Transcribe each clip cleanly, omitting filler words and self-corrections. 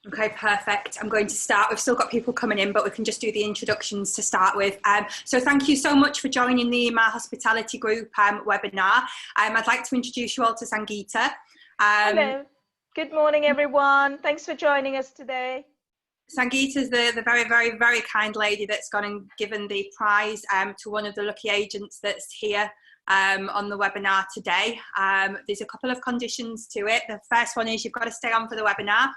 Okay, perfect. I'm going to start. We've still got people coming in, but we can just do the introductions to start with. So thank you so much for joining the Emaar Hospitality Group webinar. I'd like to introduce you all to Sangeeta. Hello. Good morning, everyone. Thanks for joining us today. Sangeeta is the very, very, very kind lady that's gone and given the prize to one of the lucky agents that's here on the webinar today. There's a couple of conditions to it. The first one is you've got to stay on for the webinar.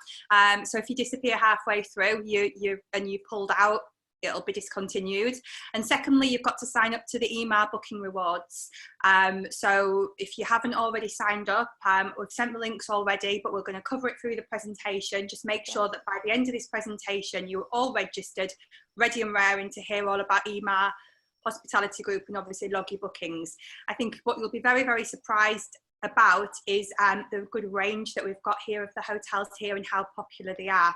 So if you disappear halfway through you pulled out, it'll be discontinued. And secondly, you've got to sign up to the Emaar booking rewards. So if you haven't already signed up, we've sent the links already, but we're going to cover it through the presentation. Just make sure that by the end of this presentation, you're all registered, ready and raring to hear all about Emaar Hospitality Group and obviously log your bookings. I think what you'll be very, very surprised about is the good range that we've got here of the hotels here and how popular they are.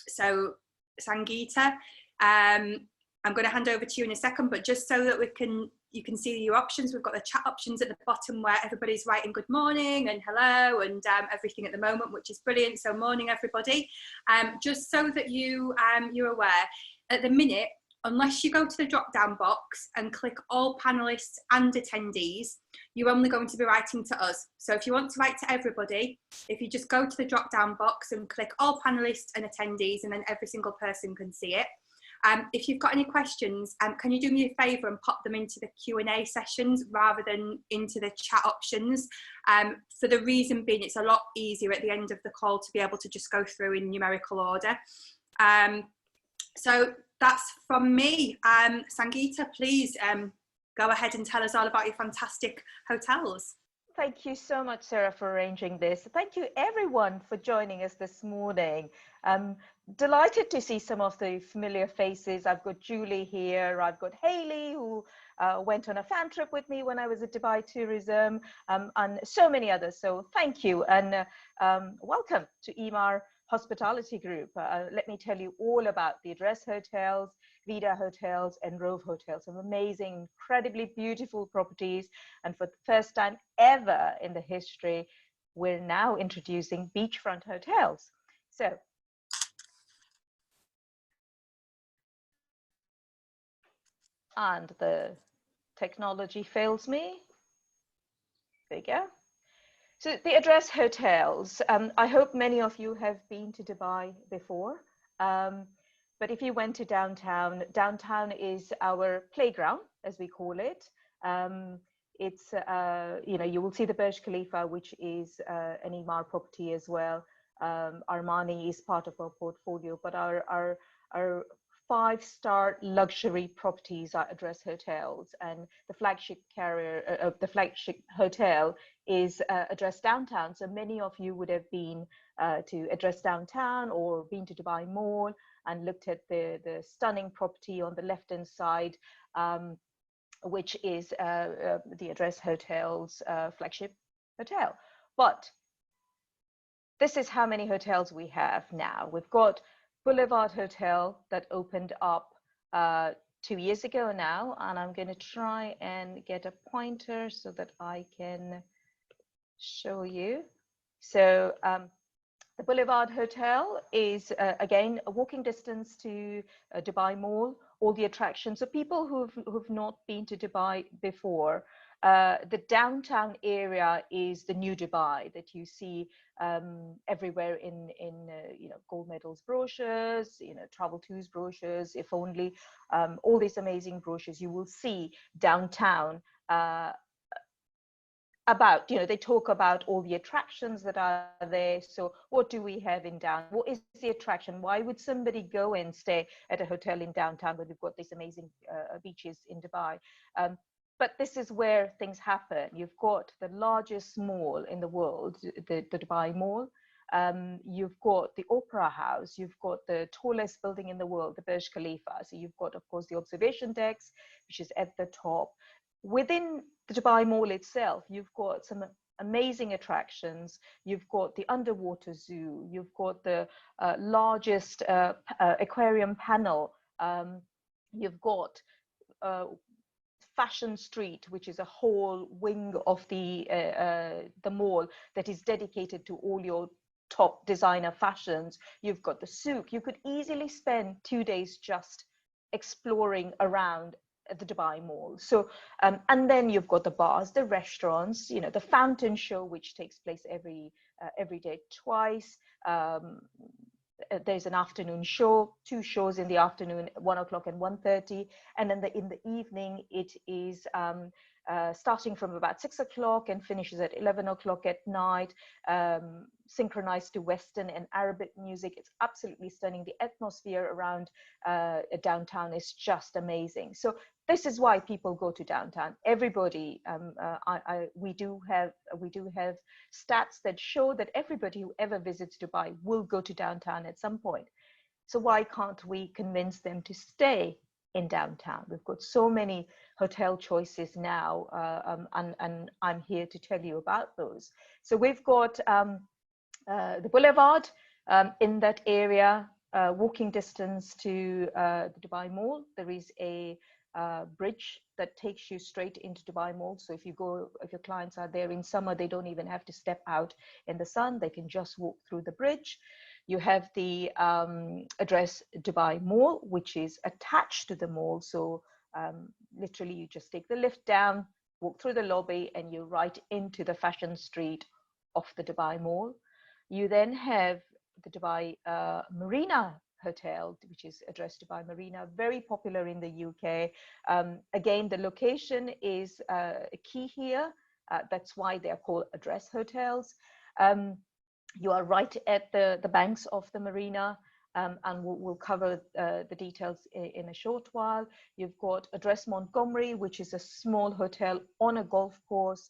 So Sangeeta, I'm going to hand over to you in a second, but just so that you can see your options, we've got the chat options at the bottom where everybody's writing good morning and hello and everything at the moment, which is brilliant. So morning, everybody. Just so that you're aware, at the minute, unless you go to the drop-down box and click all panelists and attendees, you're only going to be writing to us. So if you want to write to everybody, if you just go to the drop-down box and click all panelists and attendees, and then every single person can see it. If you've got any questions, can you do me a favour and pop them into the Q&A sessions rather than into the chat options? For the reason being, it's a lot easier at the end of the call to be able to just go through in numerical order. So that's from me. Sangeeta, please go ahead and tell us all about your fantastic hotels. Thank you so much, Sarah, for arranging this. Thank you, everyone, for joining us this morning. Delighted to see some of the familiar faces. I've got Julie here. I've got Hayley, who went on a fan trip with me when I was at Dubai Tourism, and so many others. So thank you, and welcome to Emaar Hospitality Group. Let me tell you all about the Address Hotels, VIDA Hotels, and ROVE Hotels. Some amazing, incredibly beautiful properties. And for the first time ever in the history, we're now introducing beachfront hotels. So, and the technology fails me. There you go. So the Address Hotels, I hope many of you have been to Dubai before, but if you went to downtown, downtown is our playground, as we call it. It's, you will see the Burj Khalifa, which is an Emaar property as well. Armani is part of our portfolio, but our 5-star luxury properties are Address Hotels, and the flagship carrier, the flagship hotel is Address Downtown. So many of you would have been to Address Downtown or been to Dubai Mall and looked at the stunning property on the left-hand side, which is the Address Hotels flagship hotel. But this is how many hotels we have now. We've got Boulevard Hotel that opened up 2 years ago now, and I'm going to try and get a pointer so that I can show you. So the Boulevard Hotel is again a walking distance to Dubai Mall, all the attractions. So people who've not been to Dubai before, the downtown area is the new Dubai that you see everywhere in gold medals brochures, travel tours brochures. If only all these amazing brochures you will see downtown about, they talk about all the attractions that are there. So what do we have in downtown? What is the attraction? Why would somebody go and stay at a hotel in downtown when we've got these amazing beaches in Dubai? But this is where things happen. You've got the largest mall in the world, the Dubai Mall. You've got the Opera House. You've got the tallest building in the world, the Burj Khalifa. So you've got, of course, the observation decks, which is at the top. Within the Dubai Mall itself, you've got some amazing attractions. You've got the underwater zoo. You've got the largest aquarium panel. You've got Fashion Street, which is a whole wing of the mall that is dedicated to all your top designer fashions. You've got the souk. You could easily spend 2 days just exploring around at the Dubai Mall. So, and then you've got the bars, the restaurants, you know, the fountain show, which takes place every day twice. There's an afternoon show, 2 shows in the afternoon, 1 o'clock and 1:30, and then in the evening it is starting from about 6 o'clock and finishes at 11 o'clock at night, synchronized to Western and Arabic music. It's absolutely stunning. The atmosphere around downtown is just amazing. So this is why people go to downtown. Everybody, we do have stats that show that everybody who ever visits Dubai will go to downtown at some point. So why can't we convince them to stay in downtown? We've got so many hotel choices now, and I'm here to tell you about those. So we've got the Boulevard in that area, walking distance to the Dubai Mall. There is a bridge that takes you straight into Dubai Mall. So if your clients are there in summer, they don't even have to step out in the sun. They can just walk through the bridge. You have the address Dubai Mall, which is attached to the mall. So literally you just take the lift down, walk through the lobby, and you're right into the fashion street of the Dubai Mall. You then have the Dubai Marina Hotel, which is addressed Dubai Marina, very popular in the UK. Again, the location is key here. That's why they are called address hotels. You are right at the banks of the marina, and we'll cover the details in a short while. You've got address Montgomery, which is a small hotel on a golf course.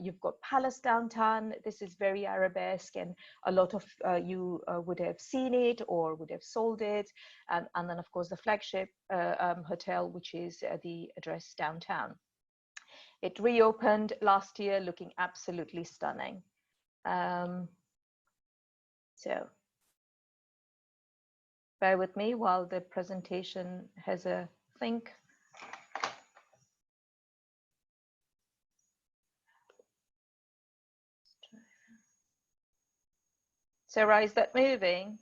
You've got Palace Downtown. This is very Arabesque, and a lot of you would have seen it or would have sold it. And then, of course, the flagship hotel, which is the address Downtown. It reopened last year, looking absolutely stunning. So bear with me while the presentation has a think. Sarah, is that moving?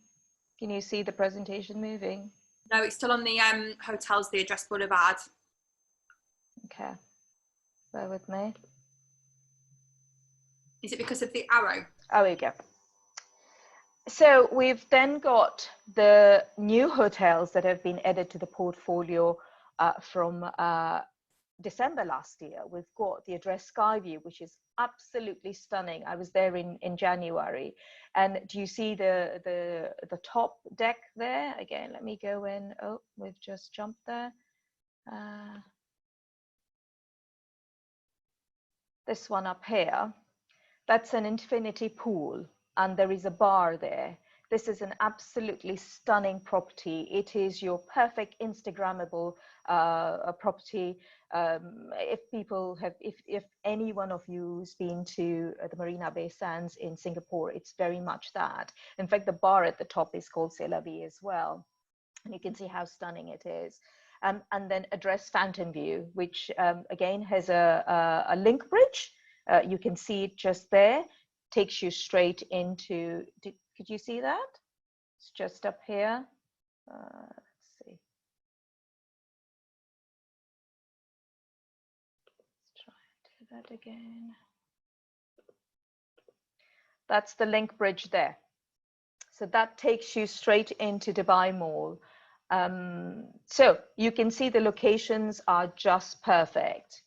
Can you see the presentation moving? No, it's still on the hotels, the address Boulevard. Okay, bear with me. Is it because of the arrow? Oh, there you go. So we've then got the new hotels that have been added to the portfolio from December last year. We've got the address Skyview, which is absolutely stunning. I was there in January, and do you see the top deck there? Again, let me go in. Oh, we've just jumped there. This one up here, that's an infinity pool, and there is a bar there. This is an absolutely stunning property. It is your perfect Instagrammable property. If any one of you's been to the Marina Bay Sands in Singapore, it's very much that. In fact, the bar at the top is called C'est La Vie as well. And you can see how stunning it is. And then address Fountain View, which again has a link bridge. You can see it just there. Takes you straight into, could you see that? It's just up here. Let's see. Let's try and do that again. That's the link bridge there. So that takes you straight into Dubai Mall. So you can see the locations are just perfect.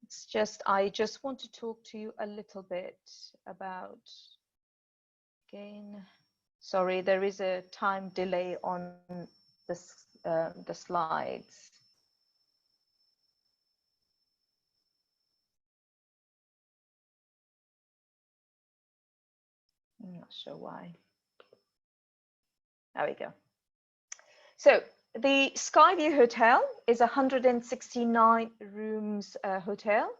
It's just, I just want to talk to you a little bit about, again, sorry, there is a time delay on this, the slides. I'm not sure why. There we go. So the Skyview Hotel is a 169 rooms hotel.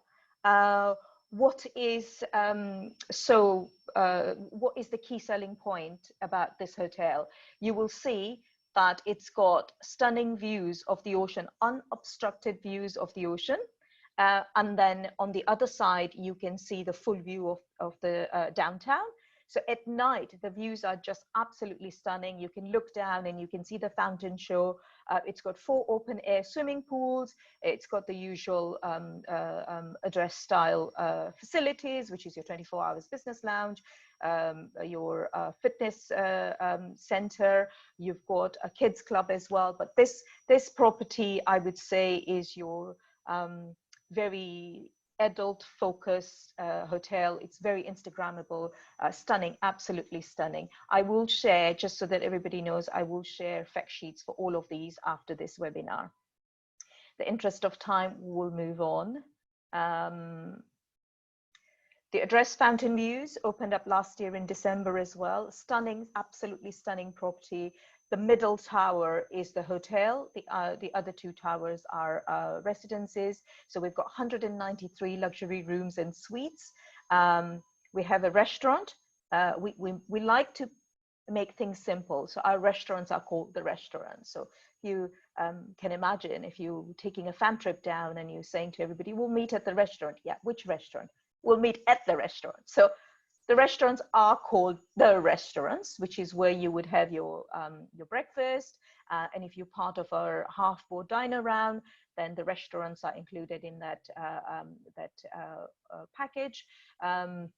What is what is the key selling point about this hotel? You will see that it's got stunning views of the ocean, unobstructed views of the ocean. And then on the other side, you can see the full view of the downtown. So at night, the views are just absolutely stunning. You can look down and you can see the fountain show. It's got 4 open air swimming pools. It's got the usual address style facilities, which is your 24 hours business lounge, your fitness center. You've got a kids club as well. But this property, I would say, is your very adult focused hotel. It's very Instagrammable, stunning, absolutely stunning. I will share, just so that everybody knows, I will share fact sheets for all of these after this webinar. The interest of time, will move on. The address Fountain Views opened up last year in December as well. Stunning, absolutely stunning property. The middle tower is the hotel. The other 2 towers are residences. So we've got 193 luxury rooms and suites. We have a restaurant. We like to make things simple. So our restaurants are called the restaurants. So you can imagine if you're taking a fam trip down and you're saying to everybody, we'll meet at the restaurant. Yeah, which restaurant? We'll meet at the restaurant. So the restaurants are called the restaurants, which is where you would have your breakfast. And if you're part of our half-board diner round, then the restaurants are included in that package. And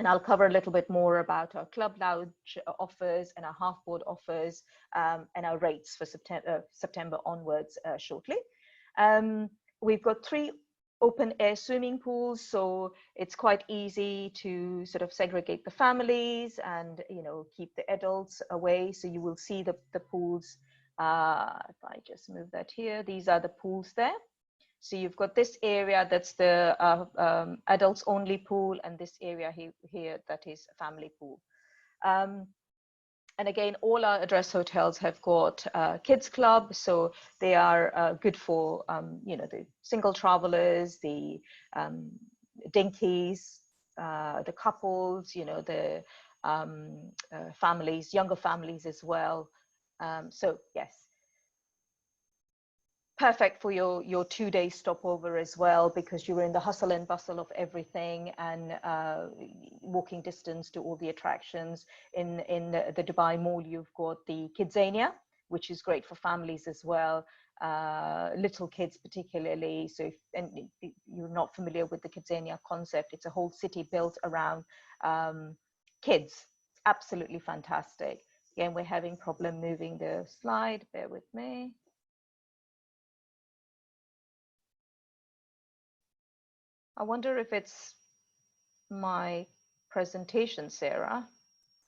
I'll cover a little bit more about our club lounge offers and our half-board offers and our rates for September onwards shortly. We've got 3 open air swimming pools, so it's quite easy to sort of segregate the families and, you know, keep the adults away. So you will see the pools. If I just move that here, these are the pools there. So you've got this area that's the adults only pool, and this area here that is a family pool. And again, all our address hotels have got kids club, so they are good for you know, the single travelers, the dinkies, the couples, you know, the families, younger families as well. So yes, perfect for your 2-day stopover as well, because you're in the hustle and bustle of everything, and walking distance to all the attractions. In the Dubai Mall, you've got the Kidzania, which is great for families as well, little kids particularly. So if you're not familiar with the Kidzania concept, it's a whole city built around kids. Absolutely fantastic. Again, we're having problem moving the slide, bear with me. I wonder if it's my presentation, Sarah.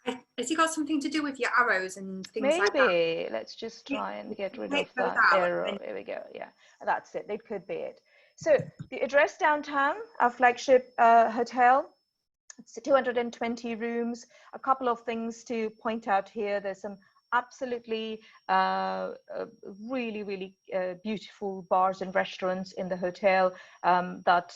Has it got something to do with your arrows and things like that? Maybe. Let's just try and get rid of that arrow. There we go. Yeah, that's it. It could be it. So the address downtown, our flagship hotel, it's 220 rooms. A couple of things to point out here. There's some absolutely really beautiful bars and restaurants in the hotel that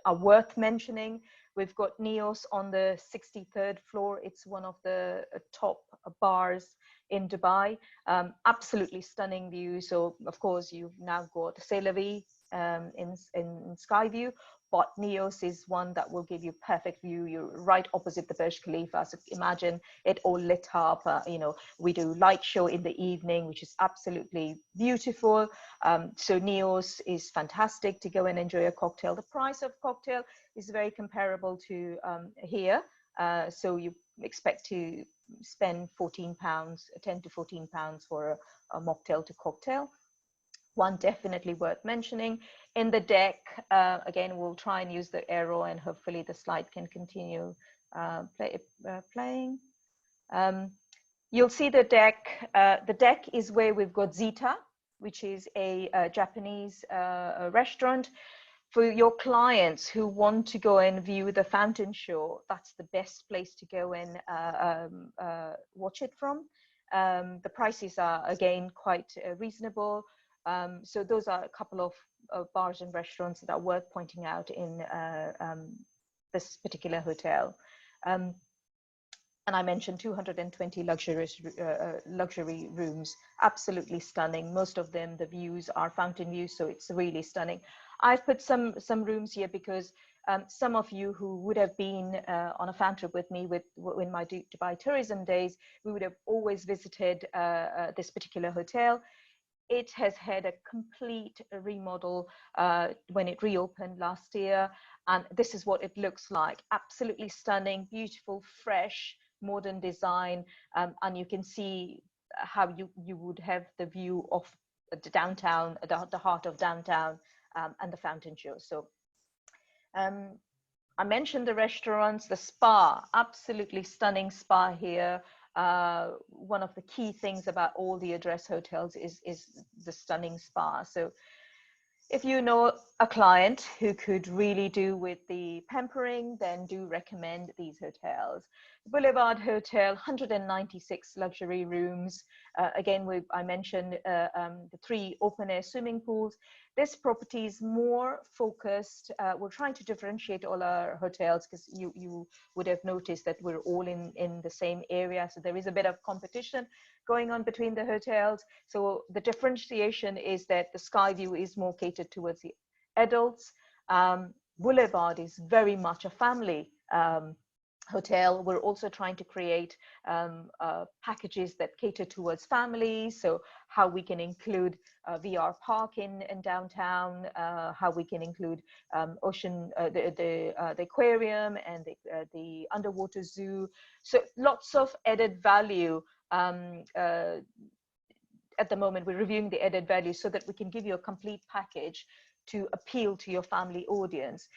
are worth mentioning. We've got Neos on the 63rd floor. It's one of the top bars in Dubai. Absolutely stunning view. So of course you've now got C'est La Vie in Skyview, but Neos is one that will give you perfect view. You're right opposite the Burj Khalifa. So imagine it all lit up. You know, we do light show in the evening, which is absolutely beautiful. So Neos is fantastic to go and enjoy a cocktail. The price of cocktail is very comparable to here. So you expect to spend £14, 10 to £14 for a mocktail to cocktail. One definitely worth mentioning. In the deck, again, we'll try and use the arrow, and hopefully the slide can continue playing. You'll see the deck. The deck is where we've got Zita, which is a Japanese restaurant. For your clients who want to go and view the fountain show, that's the best place to go and watch it from. The prices are, again, quite reasonable. So those are a couple of bars and restaurants that are worth pointing out in this particular hotel. And I mentioned 220 luxury rooms, absolutely stunning. Most of them, the views are fountain views, so it's really stunning. I've put some rooms here because Some of you who would have been on a fan trip with me in my Dubai tourism days, we would have always visited this particular hotel. It has had a complete remodel when it reopened last year, and this is what it looks like. Absolutely stunning, beautiful, fresh, modern design, and you can see how you would have the view of the downtown, the heart of downtown, and the fountain show. So I mentioned the restaurants, the spa, absolutely stunning spa here. One of the key things about all the address hotels is the stunning spa. So if you know a client who could really do with the pampering, then do recommend these hotels. Boulevard Hotel, 196 luxury rooms. Again, I mentioned the 3 open-air swimming pools. This property is more focused. We're trying to differentiate all our hotels because you would have noticed that we're all in the same area. So there is a bit of competition going on between the hotels. So the differentiation is that the sky view is more catered towards the adults. Boulevard is very much a family hotel. We're also trying to create packages that cater towards families. So how we can include VR park in downtown, how we can include ocean, the aquarium and the underwater zoo. So lots of added value. At the moment, we're reviewing the added value so that we can give you a complete package to appeal to your family audience.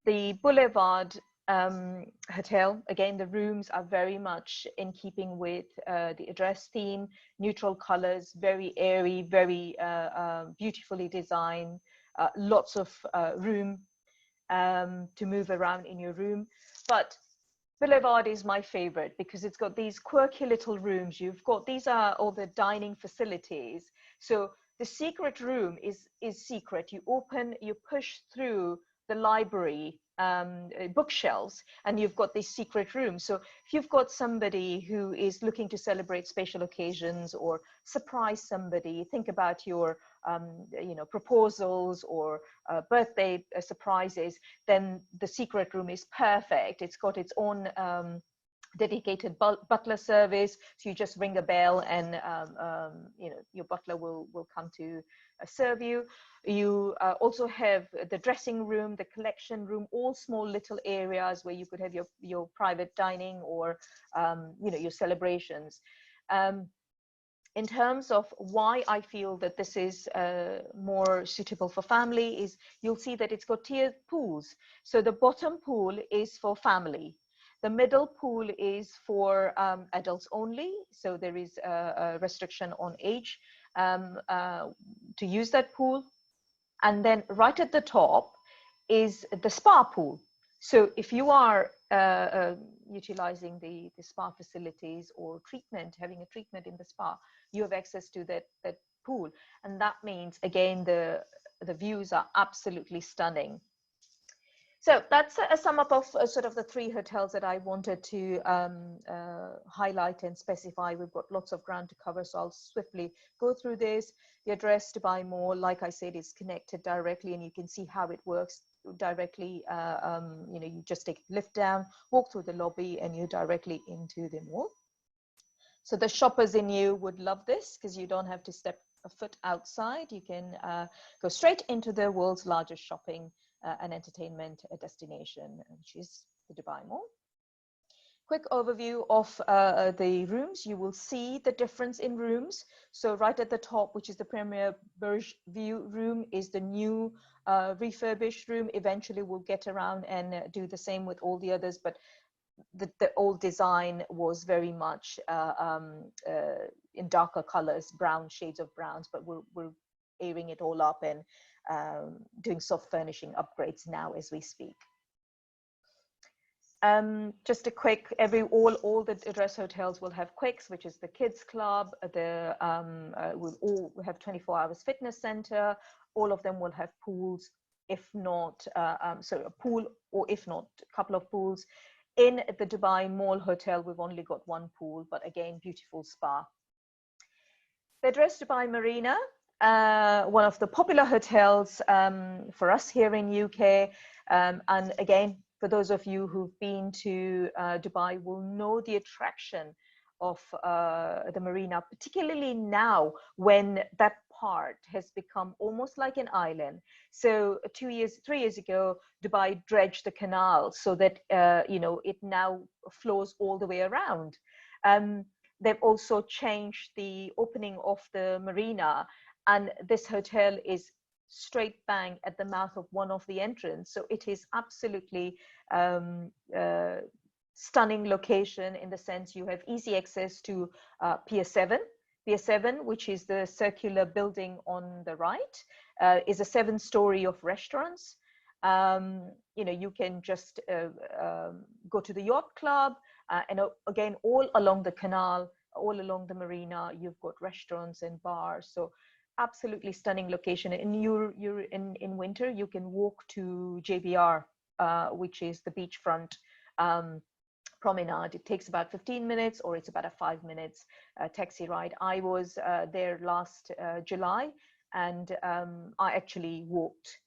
The Boulevard hotel, again, the rooms are very much in keeping with the address theme, neutral colors, very airy, very beautifully designed, lots of room to move around in your room. But Boulevard is my favorite because it's got these quirky little rooms. You've got, these are all the dining facilities. So the secret room is secret. You open, you push through the library bookshelves, and you've got these secret rooms. So if you've got somebody who is looking to celebrate special occasions or surprise somebody, think about your proposals or birthday surprises, then the secret room is perfect. It's got its own dedicated butler service, so you just ring a bell and your butler will come to serve you. You also have the dressing room, the collection room, all small little areas where you could have your private dining or your celebrations. In terms of why I feel that this is more suitable for family is you'll see that it's got tiered pools. So the bottom pool is for family. The middle pool is for adults only. So there is a restriction on age to use that pool. And then right at the top is the spa pool. So if you are utilizing the spa facilities or treatment, having a treatment in the spa, you have access to that pool. And that means, again, the views are absolutely stunning. So that's a sum up of sort of the 3 hotels that I wanted to highlight and specify. We've got lots of ground to cover, so I'll swiftly go through this. The address Dubai Mall, like I said, is connected directly, and you can see how it works directly. You just take a lift down, walk through the lobby, and you're directly into the mall. So the shoppers in you would love this because you don't have to step a foot outside. You can go straight into the world's largest shopping and entertainment destination, which is the Dubai Mall. Quick overview of the rooms. You will see the difference in rooms. So right at the top, which is the Premier Burj View room, is the new refurbished room. Eventually we'll get around and do the same with all the others, but the old design was very much in darker colors, brown shades of browns, but we're airing it all up and doing soft furnishing upgrades now as we speak. Just a quick, all the address hotels will have quicks, which is the kids club. We'll all have 24 hours fitness center. All of them will have pools, if not so a pool, or if not a couple of pools. In the Dubai Mall Hotel, we've only got 1 pool, but again, beautiful spa. The address Dubai Marina, one of the popular hotels for us here in UK. And again, for those of you who've been to Dubai will know the attraction of the marina, particularly now when that part has become almost like an island. So 3 years ago, Dubai dredged the canal so that it now flows all the way around. They've also changed the opening of the marina, and this hotel is straight bang at the mouth of one of the entrance. So it is absolutely stunning location, in the sense you have easy access to Pier 7. Pier 7, which is the circular building on the right, is a 7-story of restaurants. You can just go to the yacht club, and again, all along the canal, all along the marina, you've got restaurants and bars. So absolutely stunning location. And you're in winter, you can walk to JBR, which is the beachfront promenade. It takes about 15 minutes, or it's about a 5 minutes taxi ride. I was there last July, and I actually walked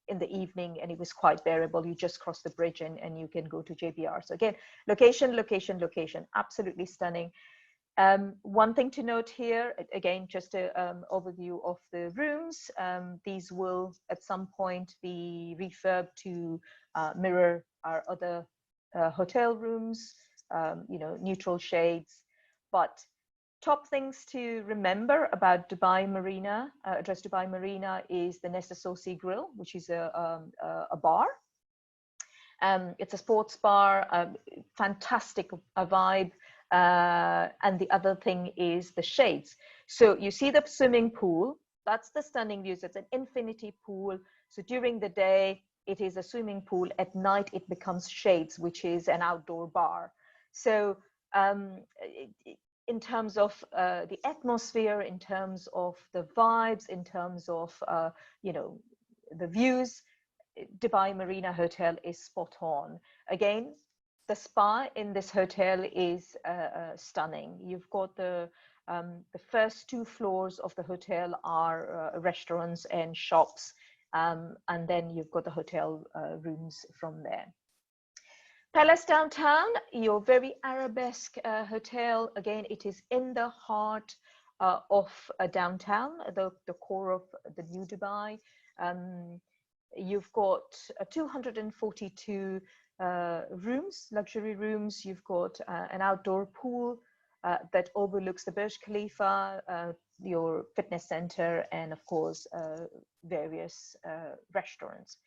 in the evening, and it was quite bearable. You just cross the bridge and you can go to JBR. So again, location, location, location, absolutely stunning. One thing to note here, again, just an overview of the rooms. These will at some point be refurbed to mirror our other hotel rooms, neutral shades. But top things to remember about Dubai Marina, Address Dubai Marina, is the Nessasosi Grill, which is a bar. It's a sports bar, fantastic vibe. And the other thing is the shades. So you see the swimming pool, that's the stunning views. It's an infinity pool. So during the day, it is a swimming pool. At night, it becomes shades, which is an outdoor bar. So in terms of the atmosphere, in terms of the vibes, in terms of, the views, Dubai Marina Hotel is spot on. Again, the spa in this hotel is stunning. You've got the first 2 floors of the hotel are restaurants and shops, and then you've got the hotel rooms from there. Palace Downtown, your very arabesque hotel. Again, it is in the heart of downtown, the core of the new Dubai. You've got 242 rooms, luxury rooms. You've got an outdoor pool that overlooks the Burj Khalifa, your fitness center, and of course, various restaurants.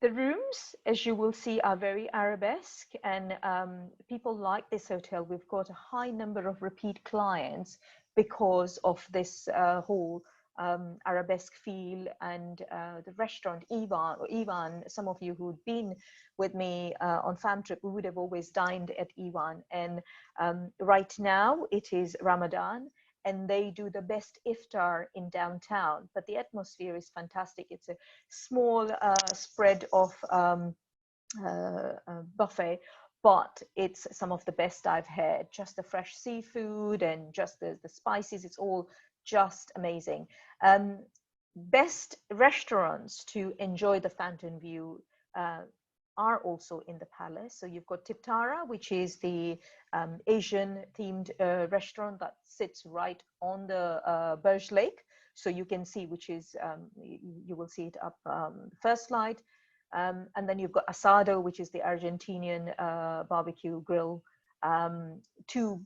The rooms, as you will see, are very arabesque, and people like this hotel. We've got a high number of repeat clients because of this whole arabesque feel. And the restaurant Ivan, some of you who'd been with me on fam trip, we would have always dined at Ivan. And right now it is Ramadan, and they do the best iftar in downtown, but the atmosphere is fantastic. It's a small spread of buffet, but it's some of the best I've had. Just the fresh seafood and just the spices, it's all just amazing. Best restaurants to enjoy the fountain view are also in the palace. So you've got Tiptara, which is the Asian themed restaurant that sits right on the Burj Lake. So you can see, which is, you will see it up first slide. And then you've got Asado, which is the Argentinian barbecue grill. 2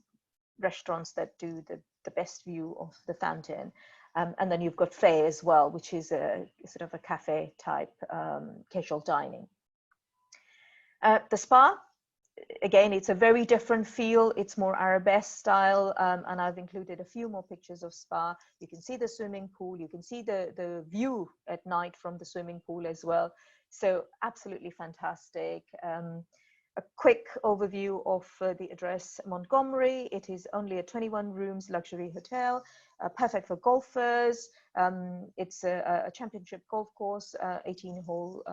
restaurants that do the best view of the fountain. And then you've got Faye as well, which is a sort of a cafe type casual dining. The spa, again, it's a very different feel. It's more arabesque style, and I've included a few more pictures of spa. You can see the swimming pool. You can see the view at night from the swimming pool as well. So absolutely fantastic. A quick overview of the address Montgomery. It is only a 21 rooms luxury hotel, perfect for golfers. It's a championship golf course, 18-hole,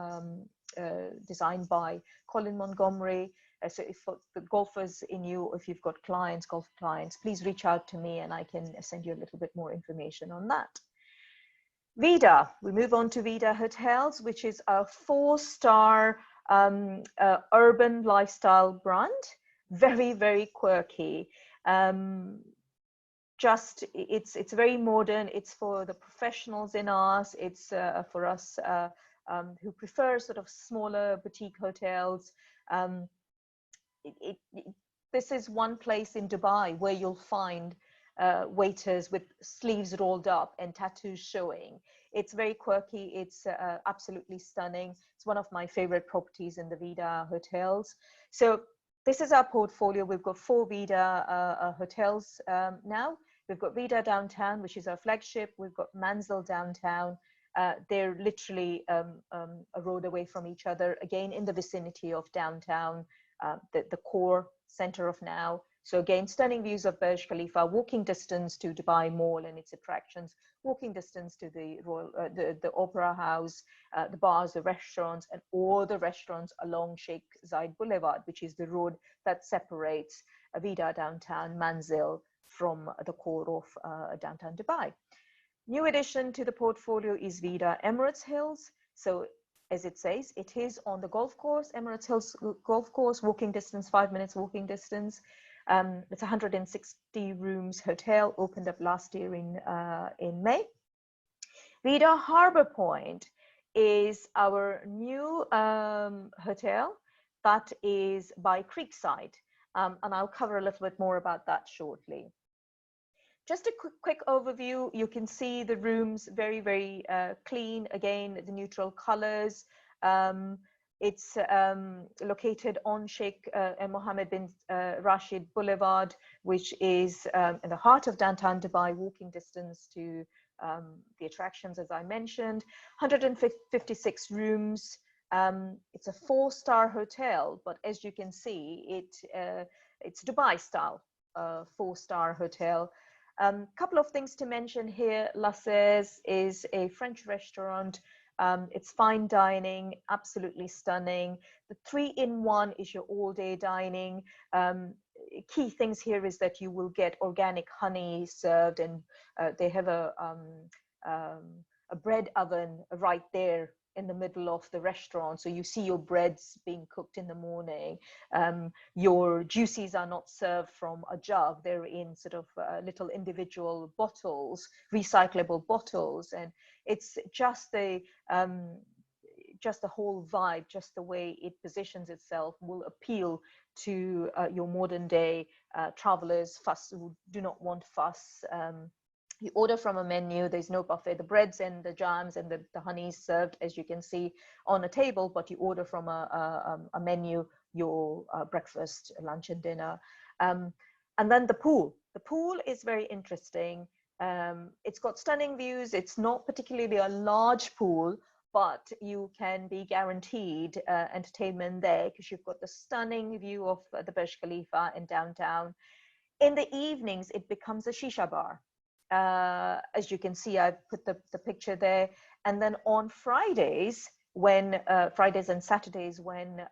designed by Colin Montgomery. So if for the golfers in you, if you've got clients, golf clients, please reach out to me and I can send you a little bit more information on that. VIDA, we move on to VIDA Hotels, which is a 4-star urban lifestyle brand. Very, very quirky. It's very modern. It's for the professionals in us. It's for us who prefer sort of smaller boutique hotels. This is one place in Dubai where you'll find waiters with sleeves rolled up and tattoos showing. It's very quirky. It's absolutely stunning. It's one of my favorite properties in the VIDA hotels. So this is our portfolio. We've got 4 VIDA hotels now. We've got VIDA Downtown, which is our flagship. We've got Manzil Downtown. They're literally a road away from each other, again in the vicinity of downtown, the core center of now. So again, stunning views of Burj Khalifa, walking distance to Dubai Mall and its attractions, walking distance to the the Opera House, the bars, the restaurants, and all the restaurants along Sheikh Zayed Boulevard, which is the road that separates VIDA Downtown, Manzil, from the core of downtown Dubai. New addition to the portfolio is VIDA Emirates Hills. So as it says, it is on the golf course, Emirates Hills golf course, walking distance, 5 minutes walking distance. It's a 160 rooms hotel, opened up last year in May. VIDA Harbour Point is our new hotel that is by Creekside. And I'll cover a little bit more about that shortly. Just a quick overview. You can see the rooms very, very clean. Again, the neutral colors. It's located on Sheikh Mohammed bin Rashid Boulevard, which is in the heart of downtown Dubai, walking distance to the attractions, as I mentioned. 156 rooms. It's a 4-star hotel, but as you can see, it's Dubai style 4-star hotel. Couple of things to mention here. Lasses is a French restaurant. It's fine dining, absolutely stunning. The 3-in-1 is your all-day dining. Key things here is that you will get organic honey served, and they have a bread oven right there in the middle of the restaurant, so you see your breads being cooked in the morning. Your juices are not served from a jug, they're in sort of little individual bottles, recyclable bottles, and it's just the whole vibe, just the way it positions itself will appeal to your modern day travelers who do not want fuss. You order from a menu, there's no buffet. The breads and the jams and the honey is served, as you can see, on a table, but you order from a menu, your breakfast, lunch and dinner. And then the pool. The pool is very interesting. It's got stunning views. It's not particularly a large pool, but you can be guaranteed entertainment there because you've got the stunning view of the Burj Khalifa in downtown. In the evenings, it becomes a shisha bar. As you can see, I've put the picture there. And then on Fridays, when Fridays and Saturdays, when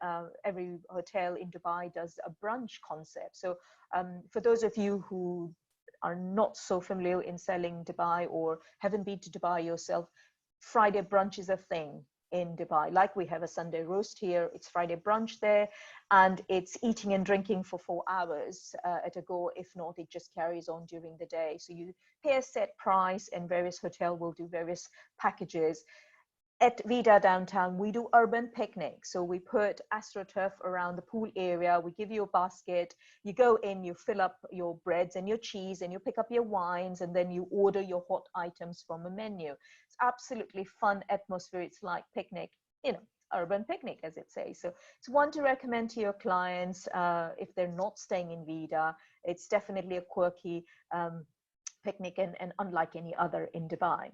every hotel in Dubai does a brunch concept. So for those of you who are not so familiar in selling Dubai or haven't been to Dubai yourself, Friday brunch is a thing in Dubai. Like we have a Sunday roast here, it's Friday brunch there, and it's eating and drinking for 4 hours at a go. If not, it just carries on during the day. So you pay a set price, and various hotels will do various packages. At VIDA Downtown, we do urban picnic. So we put AstroTurf around the pool area. We give you a basket. You go in, you fill up your breads and your cheese, and you pick up your wines, and then you order your hot items from a menu. It's absolutely fun atmosphere. It's like picnic, you know, urban picnic, as it says. So it's one to recommend to your clients if they're not staying in VIDA. It's definitely a quirky picnic and unlike any other in Dubai.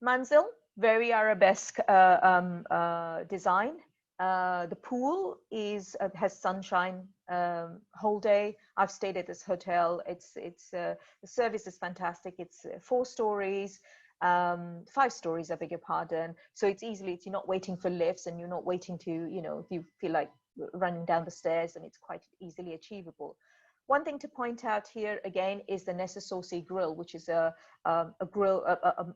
Manzil, very arabesque design. The pool has sunshine whole day. I've stayed at this hotel. The service is fantastic. It's 4 stories, 5 stories, I beg your pardon. So you're not waiting for lifts, and you're not waiting to, you know, if you feel like running down the stairs, and it's quite easily achievable. One thing to point out here again is the MARASSI grill, which is a grill,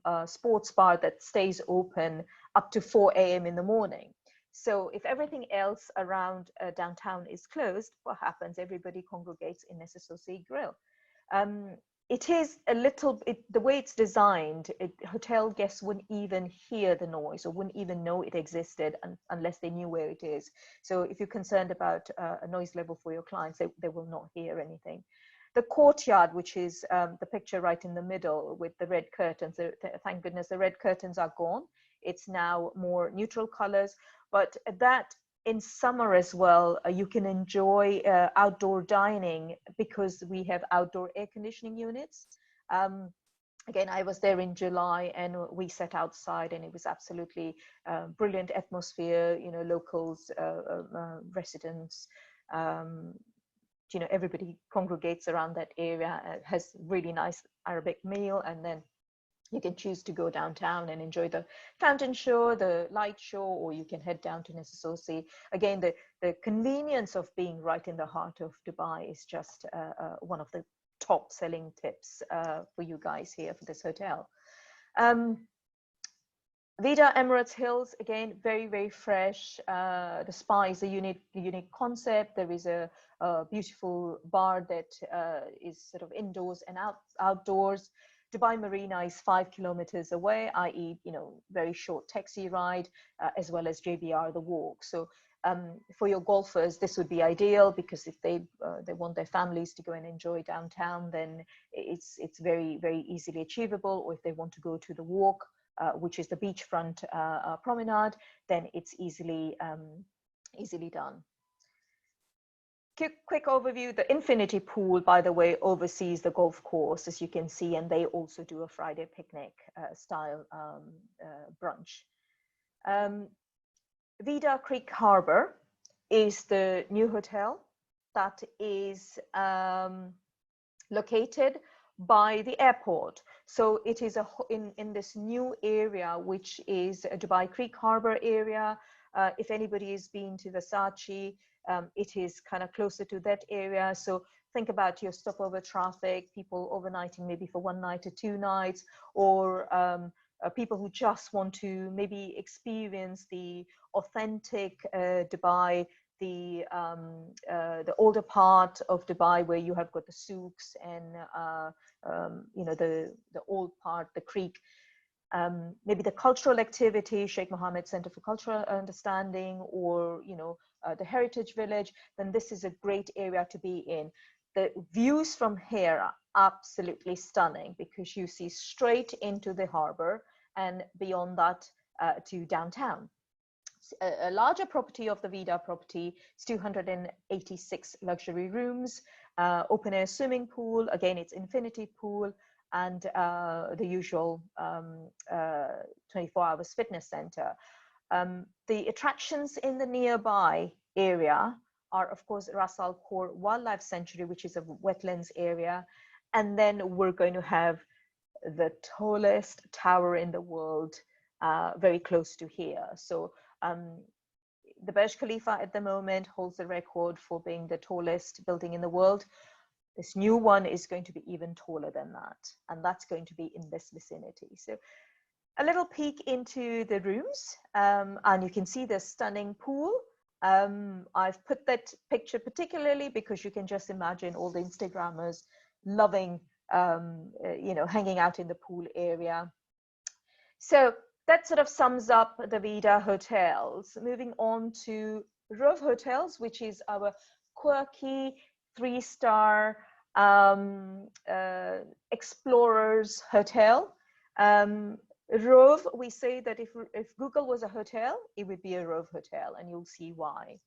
a sports bar that stays open up to 4 a.m. in the morning. So if everything else around downtown is closed, what happens? Everybody congregates in MARASSI grill. It is a little bit, the way it's designed, hotel guests wouldn't even hear the noise or wouldn't even know it existed unless they knew where it is. So if you're concerned about a noise level for your clients, they will not hear anything. The courtyard, which is the picture right in the middle with the red curtains, thank goodness the red curtains are gone. It's now more neutral colors, but that in summer as well, you can enjoy outdoor dining because we have outdoor air conditioning units. Again, I was there in July and we sat outside and it was absolutely brilliant atmosphere, you know, locals, residents, you know, everybody congregates around that area, has really nice Arabic meal, and then you can choose to go downtown and enjoy the fountain show, the light show, or you can head down to MARASSI. Again, the convenience of being right in the heart of Dubai is just one of the top selling tips for you guys here for this hotel. VIDA Emirates Hills, again, very, very fresh. The spa is a unique concept. There is a beautiful bar that is sort of indoors and outdoors. Dubai Marina is 5 kilometers away, i.e., you know, very short taxi ride, as well as JBR, the walk. So for your golfers, this would be ideal because if they want their families to go and enjoy downtown, then it's very, very easily achievable. Or if they want to go to the walk, which is the beachfront promenade, then it's easily done. Quick overview, the infinity pool, by the way, oversees the golf course, as you can see, and they also do a Friday picnic style brunch. VIDA Creek Harbour is the new hotel that is located by the airport. So it is in this new area, which is a Dubai Creek Harbour area. If anybody has been to Versace, it is kind of closer to that area. So think about your stopover traffic, people overnighting maybe for 1 night or 2 nights, or people who just want to maybe experience the authentic Dubai, the older part of Dubai where you have got the souks and you know, the old part, the creek. Maybe the cultural activity, Sheikh Mohammed Center for Cultural Understanding, or you know, the Heritage Village, then this is a great area to be in. The views from here are absolutely stunning because you see straight into the harbor and beyond that to downtown. A larger property of the VIDA property is 286 luxury rooms, open air swimming pool, again it's infinity pool, and the usual 24 hours fitness center. The attractions in the nearby area are, of course, Ras Al Khor Wildlife Sanctuary, which is a wetlands area. And then we're going to have the tallest tower in the world very close to here. So the Burj Khalifa at the moment holds the record for being the tallest building in the world. This new one is going to be even taller than that, and that's going to be in this vicinity. So a little peek into the rooms, and you can see the stunning pool. I've put that picture particularly because you can just imagine all the Instagrammers loving, you know, hanging out in the pool area. So that sort of sums up the VIDA hotels. Moving on to ROVE Hotels, which is our quirky 3-star explorers hotel. ROVE, we say that if Google was a hotel, it would be a ROVE hotel, and you'll see why.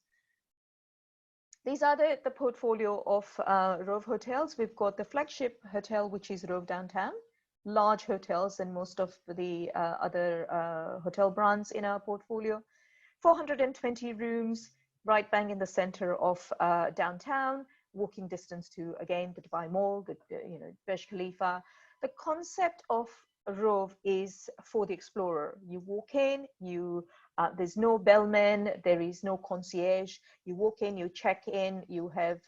These are the portfolio of ROVE hotels. We've got the flagship hotel, which is ROVE Downtown, large hotels and most of the other hotel brands in our portfolio. 420 rooms, right bang in the center of downtown, walking distance to, again, the Dubai Mall, the you know, Burj Khalifa. The concept of ROVE is for the explorer. You walk in, there's no bellman, there is no concierge. You walk in, you check in, you have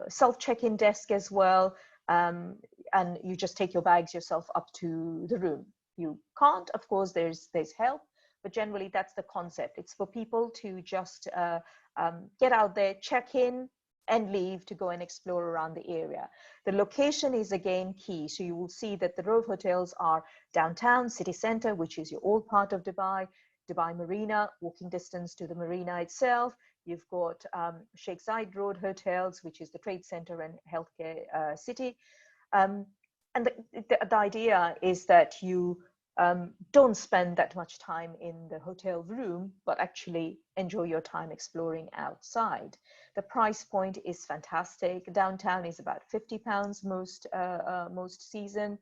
self check-in desk as well, and you just take your bags yourself up to the room. You can't, of course, there's help, but generally that's the concept. It's for people to just get out there, check in, and leave to go and explore around the area. The location is again key. So you will see that the ROVE hotels are downtown, city center, which is your old part of Dubai, Dubai Marina, walking distance to the marina itself. You've got Sheikh Zayed Road hotels, which is the trade center and healthcare city. And the idea is that you don't spend that much time in the hotel room, but actually enjoy your time exploring outside. The price point is fantastic. Downtown is about £50 most season.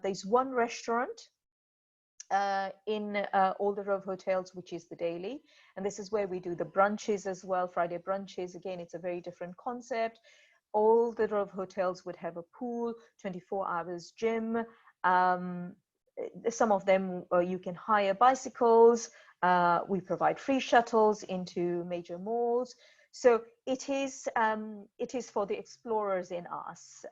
There's one restaurant in all the ROVE hotels, which is the daily, and this is where we do the brunches as well, Friday brunches. Again, it's a very different concept. All the ROVE hotels would have a pool, 24 hours gym. Some of them you can hire bicycles. We provide free shuttles into major malls. So it is for the explorers in us.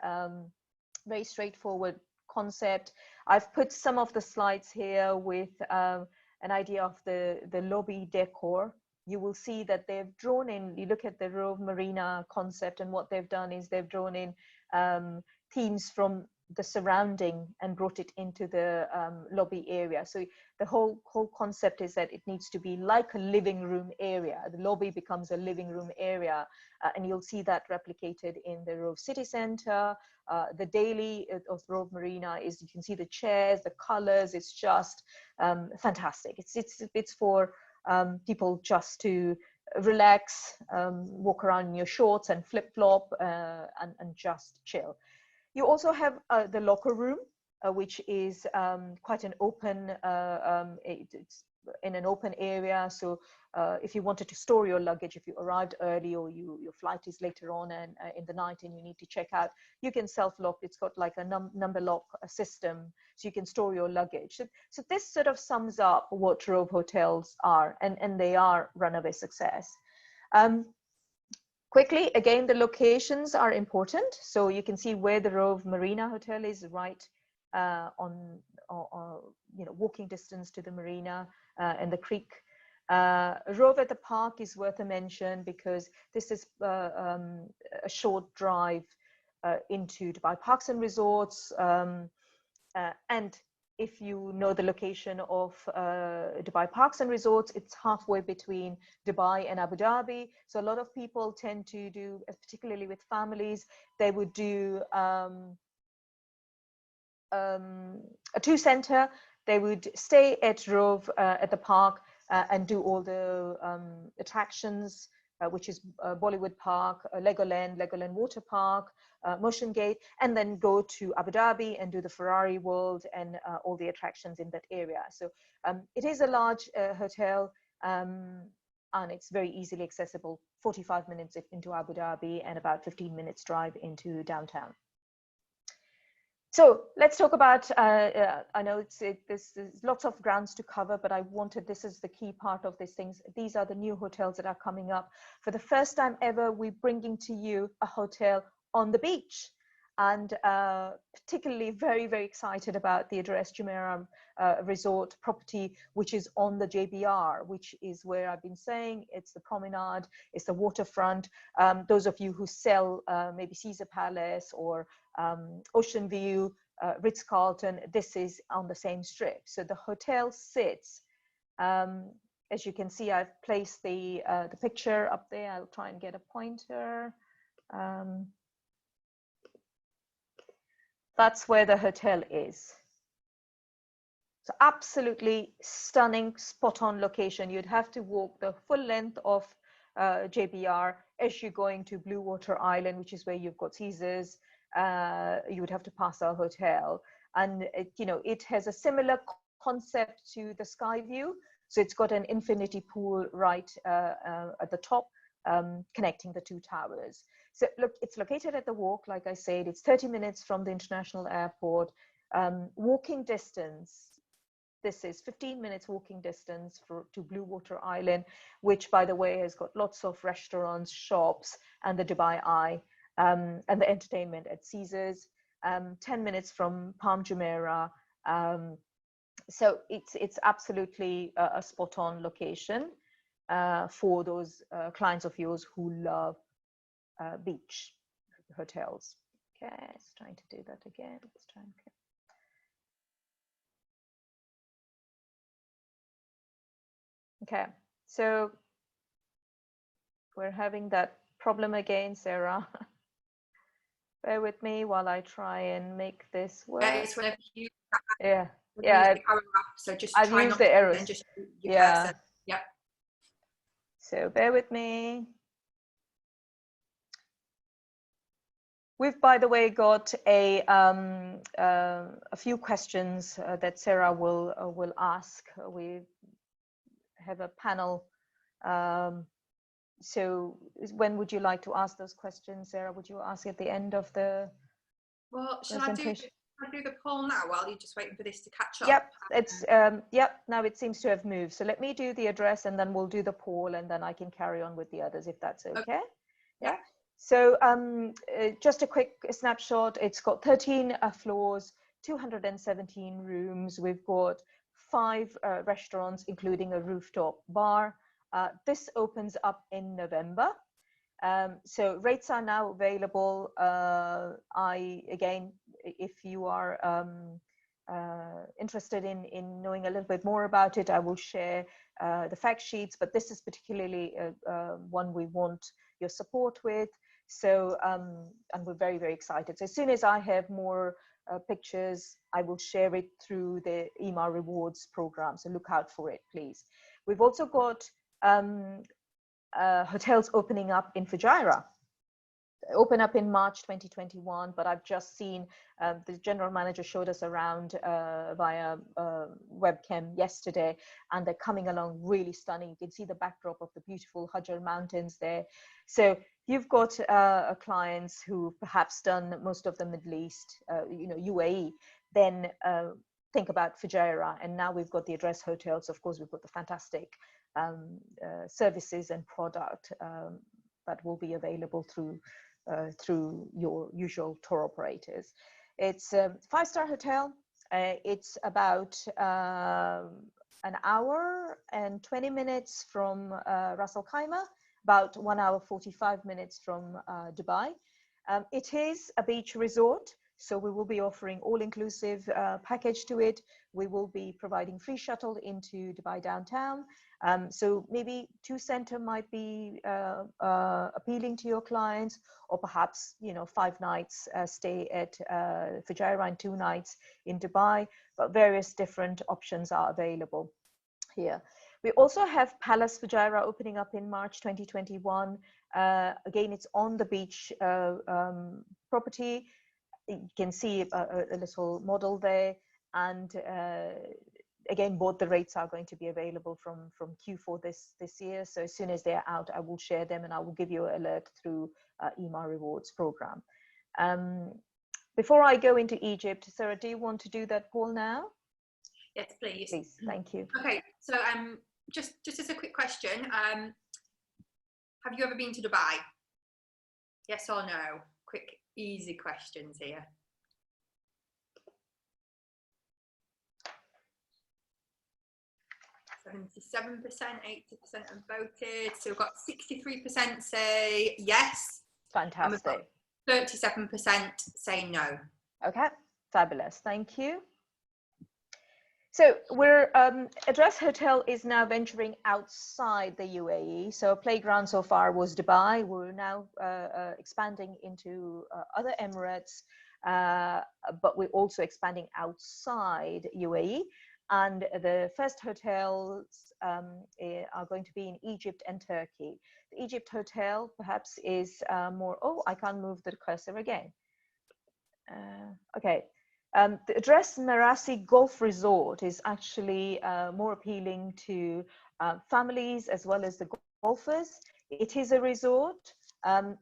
Very straightforward concept. I've put some of the slides here with an idea of the lobby decor. You will see that they've drawn in, you look at the ROVE Marina concept, and what they've done is they've drawn in themes from the surrounding and brought it into the lobby area. So the whole concept is that it needs to be like a living room area. The lobby becomes a living room area, and you'll see that replicated in the ROVE City Center. The daily of ROVE Marina is, you can see the chairs, the colors, it's just fantastic. It's for people just to relax, walk around in your shorts and flip-flop and just chill. You also have the locker room, which is quite an open, it's in an open area. So if you wanted to store your luggage, if you arrived early or your flight is later on and in the night and you need to check out, you can self-lock. It's got like a number lock system, so you can store your luggage. So this sort of sums up what ROVE hotels are, and they are runaway success. Quickly, again, the locations are important. So you can see where the ROVE Marina Hotel is, right on walking distance to the marina and the creek. ROVE at the Park is worth a mention because this is a short drive into Dubai Parks and Resorts. And if you know the location of Dubai Parks and Resorts, it's halfway between Dubai and Abu Dhabi. So a lot of people tend to do, particularly with families, they would do a two-center. They would stay at ROVE at the park and do all the attractions, which is Bollywood Park, Legoland Water Park, Motion Gate, and then go to Abu Dhabi and do the Ferrari World and all the attractions in that area. So it is a large hotel, and it's very easily accessible, 45 minutes into Abu Dhabi and about 15 minutes drive into downtown. So let's talk about, I know there's lots of grounds to cover, but I wanted, this is the key part of these things. These are the new hotels that are coming up. For the first time ever, we're bringing to you a hotel on the beach. And particularly very, very excited about the address JUMEIRAH resort property, which is on the JBR, which is where I've been saying it's the promenade, it's the waterfront. Those of you who sell maybe Caesar Palace or Ocean View, Ritz-Carlton, this is on the same strip. So the hotel sits, as you can see, I've placed the picture up there. I'll try and get a pointer. That's where the hotel is. So absolutely stunning, spot-on location. You'd have to walk the full length of JBR as you're going to Blue Water Island, which is where you've got Caesars. You would have to pass our hotel, and it has a similar concept to the Sky View. So it's got an infinity pool right at the top, connecting the two towers. So look, it's located at the Walk, like I said. It's 30 minutes from the international airport, walking distance this is 15 minutes walking distance to Blue Water Island, which, by the way, has got lots of restaurants, shops, and the Dubai Eye, and the entertainment at Caesars. 10 minutes from Palm Jumeirah. So it's absolutely a spot-on location for those clients of yours who love beach hotels. Okay, it's trying to do that again. Let's try and okay, so we're having that problem again, Sarah. Bear with me while I try and make this work. It's whenever you so just I've try used not the to arrows. and just your cursor. Yep. So bear with me. We've, by the way, got a few questions that Sarah will ask. We have a panel. So when would you like to ask those questions, Sarah? Would you ask at the end of the presentation? Shall I do the poll now while you're just waiting for this to catch up? Yep, it's now it seems to have moved. So let me do the address and then we'll do the poll and then I can carry on with the others if that's okay. Yeah. So just a quick snapshot. It's got 13 floors, 217 rooms. We've got 5 restaurants, including a rooftop bar. This opens up in November. So rates are now available. Again, if you are interested in knowing a little bit more about it, I will share the fact sheets, but this is particularly one we want your support with. So, and we're very, very excited. So as soon as I have more pictures, I will share it through the Emaar rewards program. So look out for it, please. We've also got hotels opening up in FUJAIRAH. Open up in March 2021, but I've just seen the general manager showed us around via webcam yesterday, and they're coming along really stunning. You can see the backdrop of the beautiful HARBOUR mountains there. So you've got clients who perhaps done most of the Middle East, UAE, then think about FUJAIRAH. And now we've got the address hotels. Of course, we've got the fantastic services and product that will be available through your usual tour operators. It's a 5-star hotel. It's about an hour and 20 minutes from Ras Al Khaimah, about 1 hour 45 minutes from Dubai. It is a beach resort, so we will be offering all-inclusive package to it. We will be providing free shuttle into Dubai downtown. So maybe 2 center might be appealing to your clients, or perhaps 5 nights stay at FUJAIRAH and 2 nights in Dubai. But various different options are available here. We also have Palace FUJAIRAH opening up in March 2021. Again, it's on the beach property. You can see a little model there, and again, both the rates are going to be available from Q4 this year. So as soon as they're out, I will share them and I will give you an alert through Emaar rewards program. Before I go into Egypt, Sarah, do you want to do that poll now? Yes, please. Please, thank you. Okay, so just as a quick question, have you ever been to Dubai? Yes or no? Quick, easy questions here. 77%, 80% have voted. So we've got 63% say yes. Fantastic. 37% say no. Okay, fabulous. Thank you. So we're Address Hotel is now venturing outside the UAE. So playground so far was Dubai. We're now expanding into other Emirates, but we're also expanding outside UAE. And the first hotels are going to be in Egypt and Turkey. The Egypt hotel perhaps is more, oh, I can't move the cursor again. Okay. The Address MARASSI Golf Resort is actually more appealing to families as well as the golfers. It is a resort.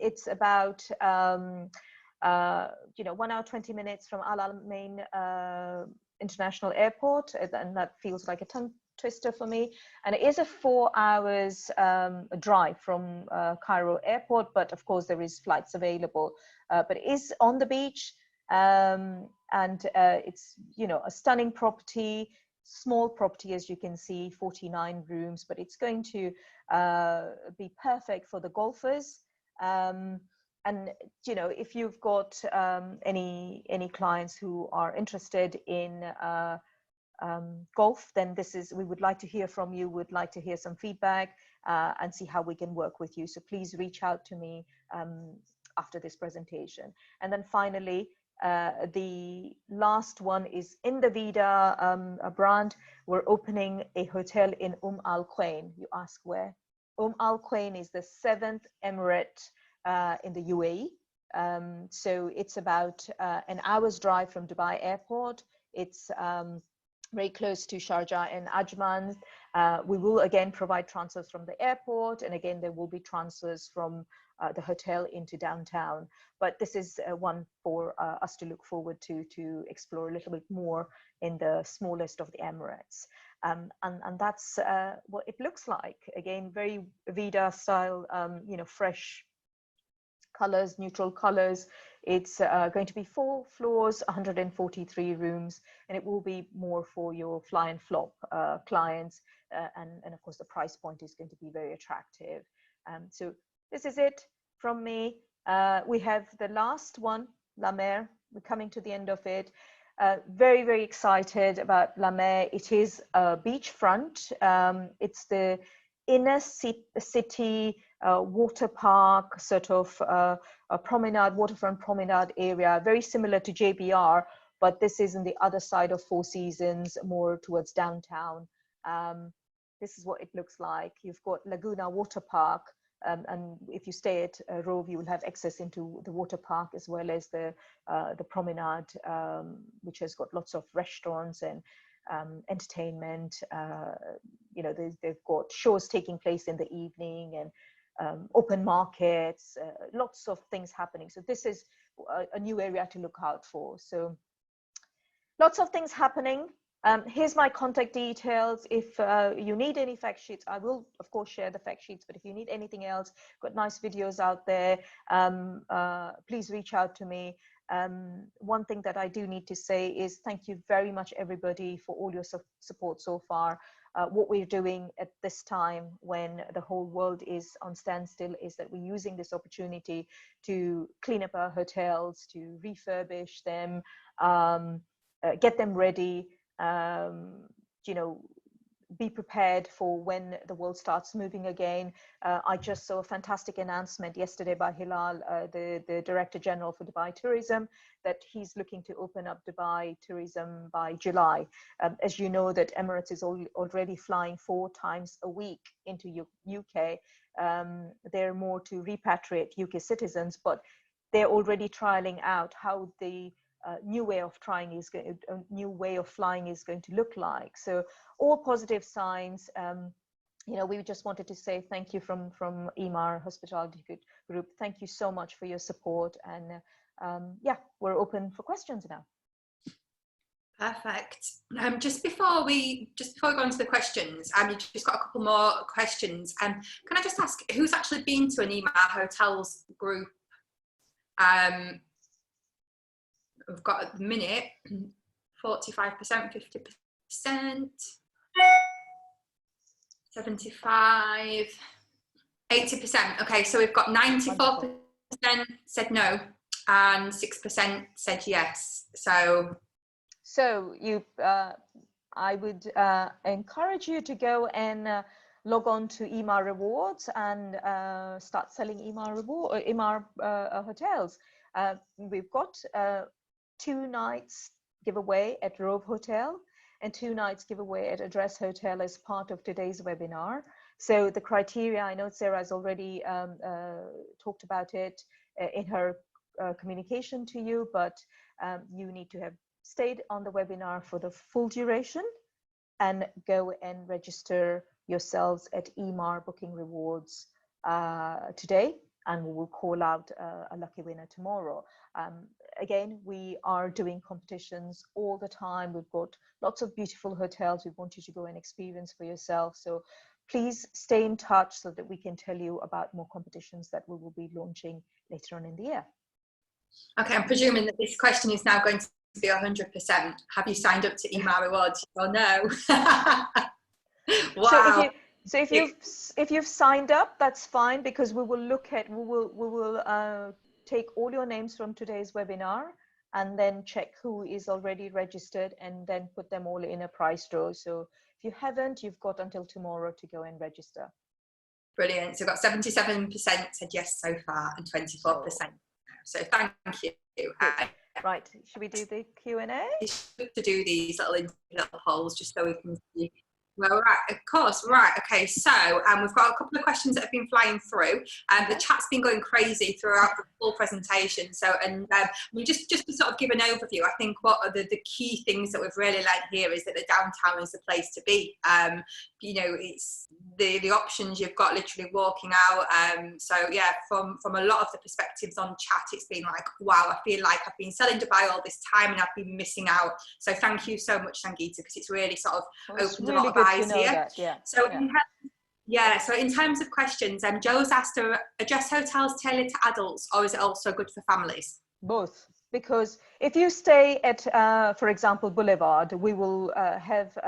It's about 1 hour 20 minutes from Al Alamein International Airport, and that feels like a tongue twister for me. And it is a 4 hours drive from Cairo Airport, but of course there is flights available. But it is on the beach, and it's, you know, a stunning property, small property, as you can see, 49 rooms, but it's going to be perfect for the golfers. And you know, if you've got any clients who are interested in golf, then we would like to hear from you, would like to hear some feedback, and see how we can work with you. So please reach out to me after this presentation. And then finally, the last one is in the VIDA brand. We're opening a hotel in Al Quwain. You ask where? Al Quwain is the 7th emirate in the UAE. So it's about an hour's drive from Dubai Airport. It's very close to Sharjah and Ajman. We will again provide transfers from the airport, and again there will be transfers from the hotel into downtown. But this is one for us to look forward to explore a little bit more in the smallest of the Emirates. And that's what it looks like. Again, very VIDA style, you know, fresh colors, neutral colors. It's going to be 4 floors, 143 rooms, and it will be more for your fly and flop clients. And of course, the price point is going to be very attractive. So this is it from me. We have the last one, La Mer. We're coming to the end of it. Very, very excited about La Mer. It is a beachfront. It's the inner city water park, sort of a promenade, waterfront promenade area, very similar to JBR, but this is on the other side of Four Seasons, more towards downtown. This is what it looks like. You've got Laguna Water Park, and if you stay at ROVE, you will have access into the water park as well as the promenade, which has got lots of restaurants and entertainment. You know, they've got shows taking place in the evening, and open markets, lots of things happening. So this is a new area to look out for. So lots of things happening. Here's my contact details. If you need any fact sheets, I will of course share the fact sheets, but if you need anything else, got nice videos out there, please reach out to me. One thing that I do need to say is thank you very much, everybody, for all your support so far. What we're doing at this time when the whole world is on standstill is that we're using this opportunity to clean up our hotels, to refurbish them, get them ready, you know, be prepared for when the world starts moving again. I just saw a fantastic announcement yesterday by Hilal, the Director General for Dubai Tourism, that he's looking to open up Dubai tourism by July. As you know, that Emirates is already flying 4 times a week into UK. They're more to repatriate UK citizens, but they're already trialing out how the new way of flying is going to look like. So all positive signs. You know, we just wanted to say thank you from Emaar Hospitality Group. Thank you so much for your support, and yeah, we're open for questions now. Perfect. Just before we go on to the questions, you've just got a couple more questions. Can I just ask, who's actually been to an Emaar Hotels Group? We've got at the minute 45%, 50%, 75, 80%. Okay, so we've got 94% said no and 6% said yes. So you, I would encourage you to go and log on to Emaar Rewards and start selling Emaar hotels. We've got 2 nights giveaway at ROVE Hotel and 2 nights giveaway at Address Hotel as part of today's webinar. So the criteria, I know Sarah has already talked about it in her communication to you, but you need to have stayed on the webinar for the full duration and go and register yourselves at Emaar Booking Rewards today. and we will call out a lucky winner tomorrow. Again, we are doing competitions all the time. We've got lots of beautiful hotels we want you to go and experience for yourself. So please stay in touch so that we can tell you about more competitions that we will be launching later on in the year. Okay, I'm presuming that this question is now going to be 100%. Have you signed up to Emaar Rewards or no? Wow. So if you've signed up, that's fine, because we will take all your names from today's webinar and then check who is already registered and then put them all in a prize draw. So if you haven't, you've got until tomorrow to go and register. Brilliant. So we've got 77% said yes so far and 24%. So thank you. Right, should we do the Q&A? It's good to do these little polls just so we can see. Well, right, of course, right, okay, so we've got a couple of questions that have been flying through, and the chat's been going crazy throughout the full presentation. So, and just to sort of give an overview, I think what are the key things that we've really learned here is that the downtown is the place to be. You know, it's the options you've got literally walking out. So yeah, from a lot of the perspectives on chat, it's been like, wow, I feel like I've been selling Dubai all this time and I've been missing out. So thank you so much, Sangeeta, because it's really sort of opened a lot of eyes here. So so in terms of questions, Joe's asked, are Address hotels tailored to adults, or is it also good for families? Both, because if you stay at, for example, Boulevard, we will have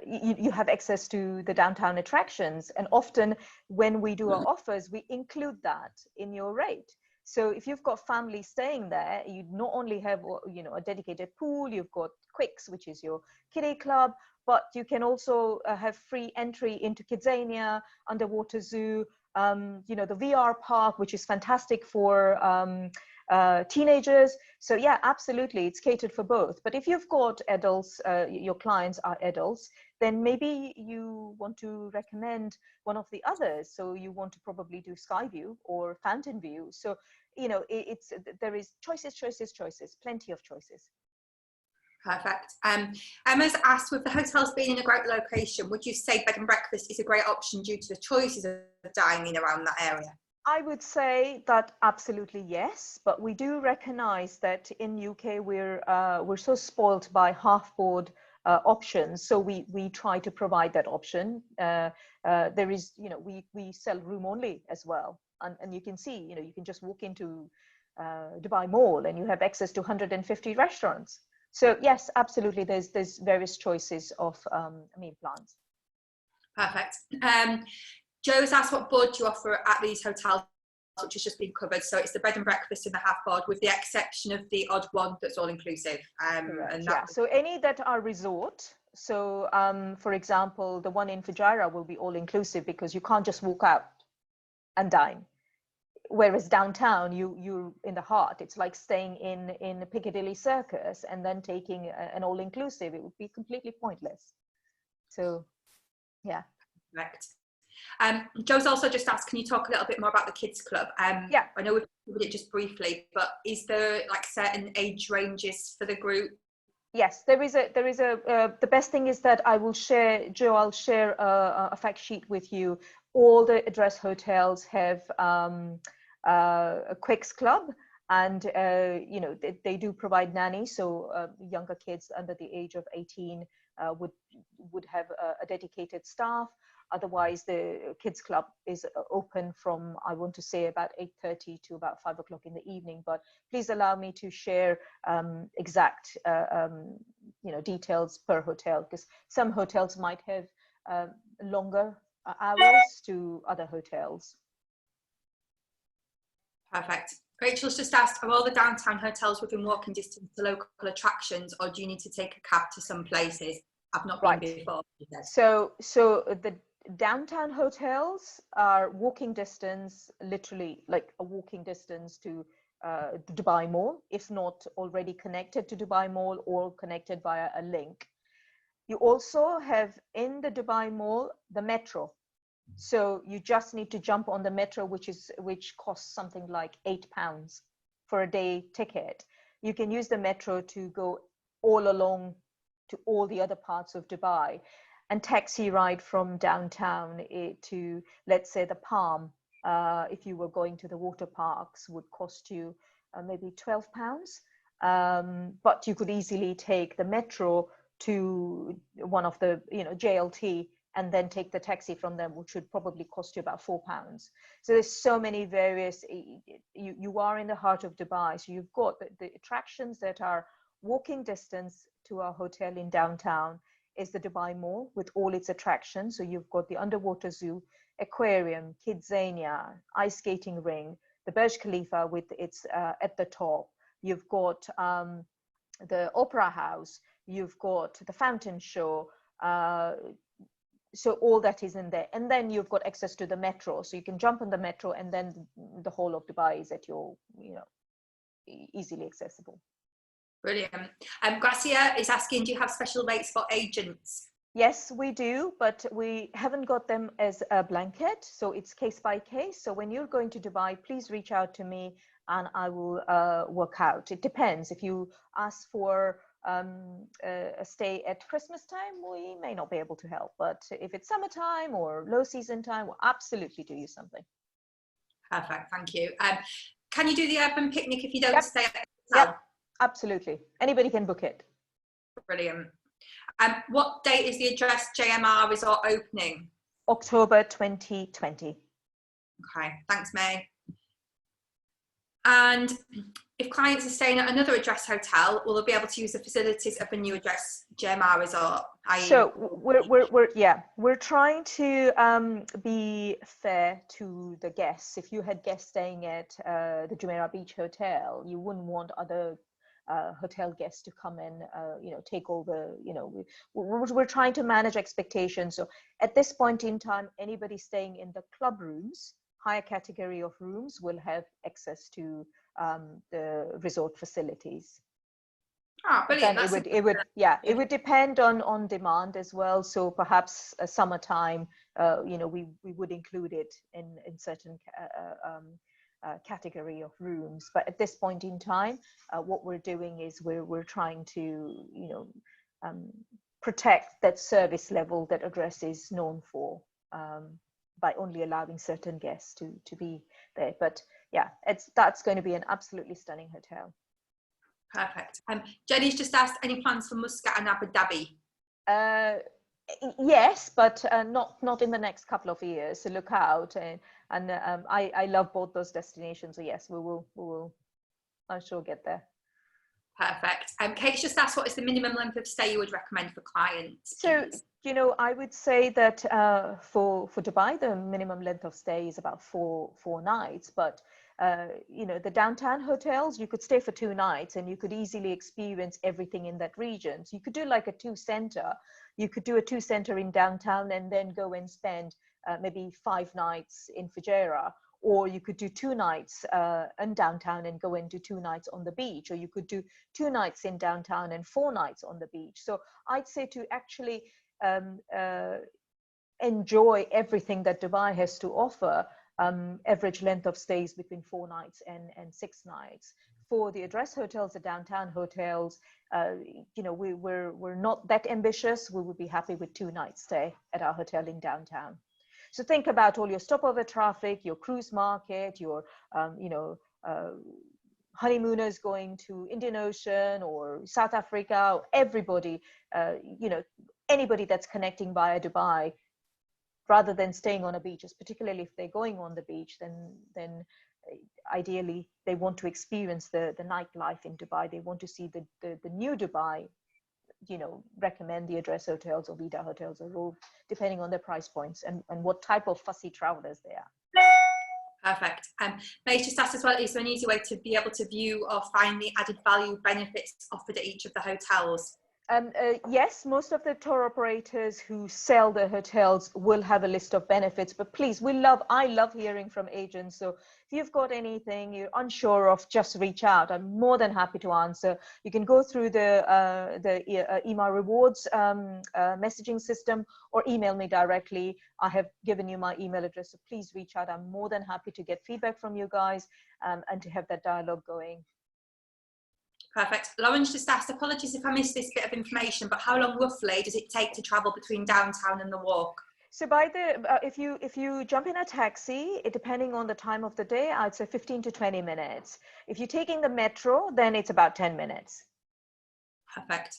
you have access to the downtown attractions, and often when we do our offers, we include that in your rate. So if you've got family staying there, you not only have, you know, a dedicated pool, you've got Quicks, which is your kiddie club, but you can also have free entry into Kidzania, underwater zoo, you know, the VR park, which is fantastic for teenagers. So yeah, absolutely, it's catered for both. But if you've got adults, your clients are adults, then maybe you want to recommend one of the others. So you want to probably do Skyview or Fountain View. So, you know, there is choices, plenty of choices. Perfect. Emma's asked, with the hotels being in a great location, would you say bed and breakfast is a great option due to the choices of dining around that area? I would say that absolutely yes, but we do recognize that in UK we're so spoilt by half-board options, so we try to provide that option. There is, you know, we sell room only as well, and you can see, you know, you can just walk into Dubai Mall and you have access to 150 restaurants. So yes, absolutely, there's various choices of meal plans. Perfect. Joe's asked, what board do you offer at these hotels, which has just been covered. So it's the bed and breakfast and the half board, with the exception of the odd one that's all inclusive. And yeah, so any that are resort. So for example, the one in FUJAIRAH will be all inclusive because you can't just walk out and dine. Whereas downtown, you're in the heart. It's like staying in Piccadilly Circus and then taking an all inclusive. It would be completely pointless. So yeah. Correct. Joe's also just asked, can you talk a little bit more about the kids club? Yeah, I know we've covered it just briefly, but is there like certain age ranges for the group? Yes, there is the best thing is that I will share, Joe, I'll share a fact sheet with you. All the Address hotels have a Quicks club, and you know, they do provide nannies, so younger kids under the age of 18 would have a dedicated staff. Otherwise, the kids club is open from, I want to say, about 8:30 to about 5 o'clock in the evening. But please allow me to share exact you know, details per hotel, because some hotels might have longer hours to other hotels. Perfect. Rachel's just asked, are all the downtown hotels within walking distance to local attractions, or do you need to take a cab to some places? I've not been before. So the downtown hotels are walking distance, literally like a walking distance to the Dubai Mall, if not already connected to Dubai Mall or connected via a link. You also have in the Dubai Mall the metro. So you just need to jump on the metro, which costs something like £8 for a day ticket. You can use the metro to go all along to all the other parts of Dubai, and taxi ride from downtown to, let's say, the Palm if you were going to the water parks, would cost you maybe £12. But you could easily take the metro to one of the, JLT, and then take the taxi from them, which would probably cost you about £4. So there's so many various, you are in the heart of Dubai. So you've got the attractions that are walking distance to our hotel in downtown is the Dubai Mall with all its attractions. So you've got the underwater zoo, aquarium, Kidzania, ice skating ring, the Burj Khalifa with its at the top. You've got the Opera House, you've got the fountain show. So all that is in there. And then you've got access to the metro. So you can jump on the metro, and then the whole of Dubai is at your, easily accessible. Brilliant. Gracia is asking, do you have special rates for agents? Yes, we do, but we haven't got them as a blanket. So it's case by case. So when you're going to Dubai, please reach out to me and I will work out. It depends. If you ask for a stay at Christmas time, we may not be able to help. But if it's summertime or low season time, we'll absolutely do you something. Perfect. Thank you. Can you do the urban picnic if you don't stay at the hotel? Yep, absolutely. Anybody can book it. Brilliant. What date is the address JMR Resort opening? October 2020. Okay, thanks, May. And if clients are staying at another address hotel, will they be able to use the facilities of the new address JMR Resort? So we're trying to be fair to the guests. If you had guests staying at the Jumeirah Beach Hotel, you wouldn't want other hotel guests to come and take all the, we're trying to manage expectations. So at this point in time, anybody staying in the club rooms, higher category of rooms, will have access to the resort facilities. Ah, brilliant. It would depend on demand as well. So perhaps summertime, we would include it in certain category of rooms. But at this point in time, what we're doing is we're trying to protect that service level that address is known for, by only allowing certain guests to be there. But yeah, that's going to be an absolutely stunning hotel. Perfect. Jenny's just asked, any plans for Muscat and Abu Dhabi? Yes, but not in the next couple of years. So look out, and I love both those destinations. So yes, we will I'm sure get there. Perfect. Kate's just asked, what is the minimum length of stay you would recommend for clients? So I would say that for Dubai, the minimum length of stay is about four nights. But the downtown hotels, you could stay for 2 nights and you could easily experience everything in that region. So you could do like a 2-center. You could do a 2-center in downtown and then go and spend maybe 5 nights in FUJAIRAH. Or you could do 2 nights in downtown and go and do 2 nights on the beach. Or you could do 2 nights in downtown and 4 nights on the beach. So I'd say to actually enjoy everything that Dubai has to offer, average length of stays between 4 nights and 6 nights. For the address hotels, the downtown hotels, we're not that ambitious. We would be happy with 2 nights stay at our hotel in downtown. So think about all your stopover traffic, your cruise market, your honeymooners going to Indian Ocean or South Africa, or everybody, anybody that's connecting via Dubai, rather than staying on a beach, particularly if they're going on the beach, then ideally they want to experience the nightlife in Dubai. They want to see the new Dubai. Recommend the address hotels or VIDA hotels or ROVE, depending on their price points and what type of fussy travelers they are. Perfect. May's just asked as well, is there an easy way to be able to view or find the added value benefits offered at each of the hotels? Yes, most of the tour operators who sell the hotels will have a list of benefits, but please, I love hearing from agents. So if you've got anything you're unsure of, just reach out. I'm more than happy to answer. You can go through the Emaar rewards messaging system or email me directly. I have given you my email address, so please reach out. I'm more than happy to get feedback from you guys and to have that dialogue going. Perfect. Lauren's just asked, apologies if I missed this bit of information, but how long roughly does it take to travel between downtown and the walk? So by the if you jump in a taxi, depending on the time of the day, I'd say 15 to 20 minutes. If you're taking the metro, then it's about 10 minutes. Perfect.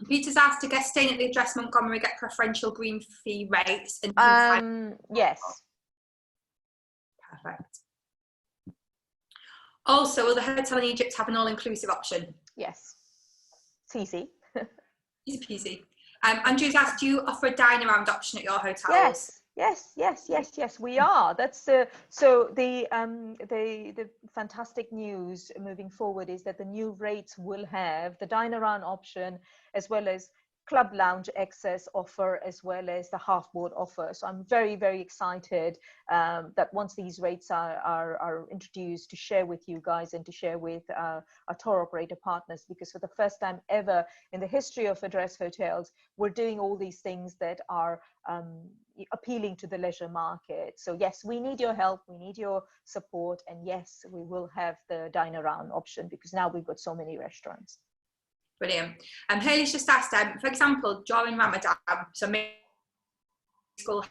Peter's asked, to guests staying at the address Montgomery get preferential green fee rates? And yes. Perfect. Also, will the hotel in Egypt have an all-inclusive option? Yes. It's easy. Easy peasy. Andrew's asked, do you offer a dine-around option at your hotels? Yes, we are. That's so the fantastic news moving forward is that the new rates will have the dine around option, as well as club lounge access offer, as well as the half board offer. So I'm very, very excited that once these rates are introduced, to share with you guys and to share with our tour operator partners, because for the first time ever in the history of Address Hotels, we're doing all these things that are appealing to the leisure market. So yes, we need your help, we need your support, and yes, we will have the dine around option, because now we've got so many restaurants. Brilliant. Haley's just asked, for example, during Ramadan, so maybe school,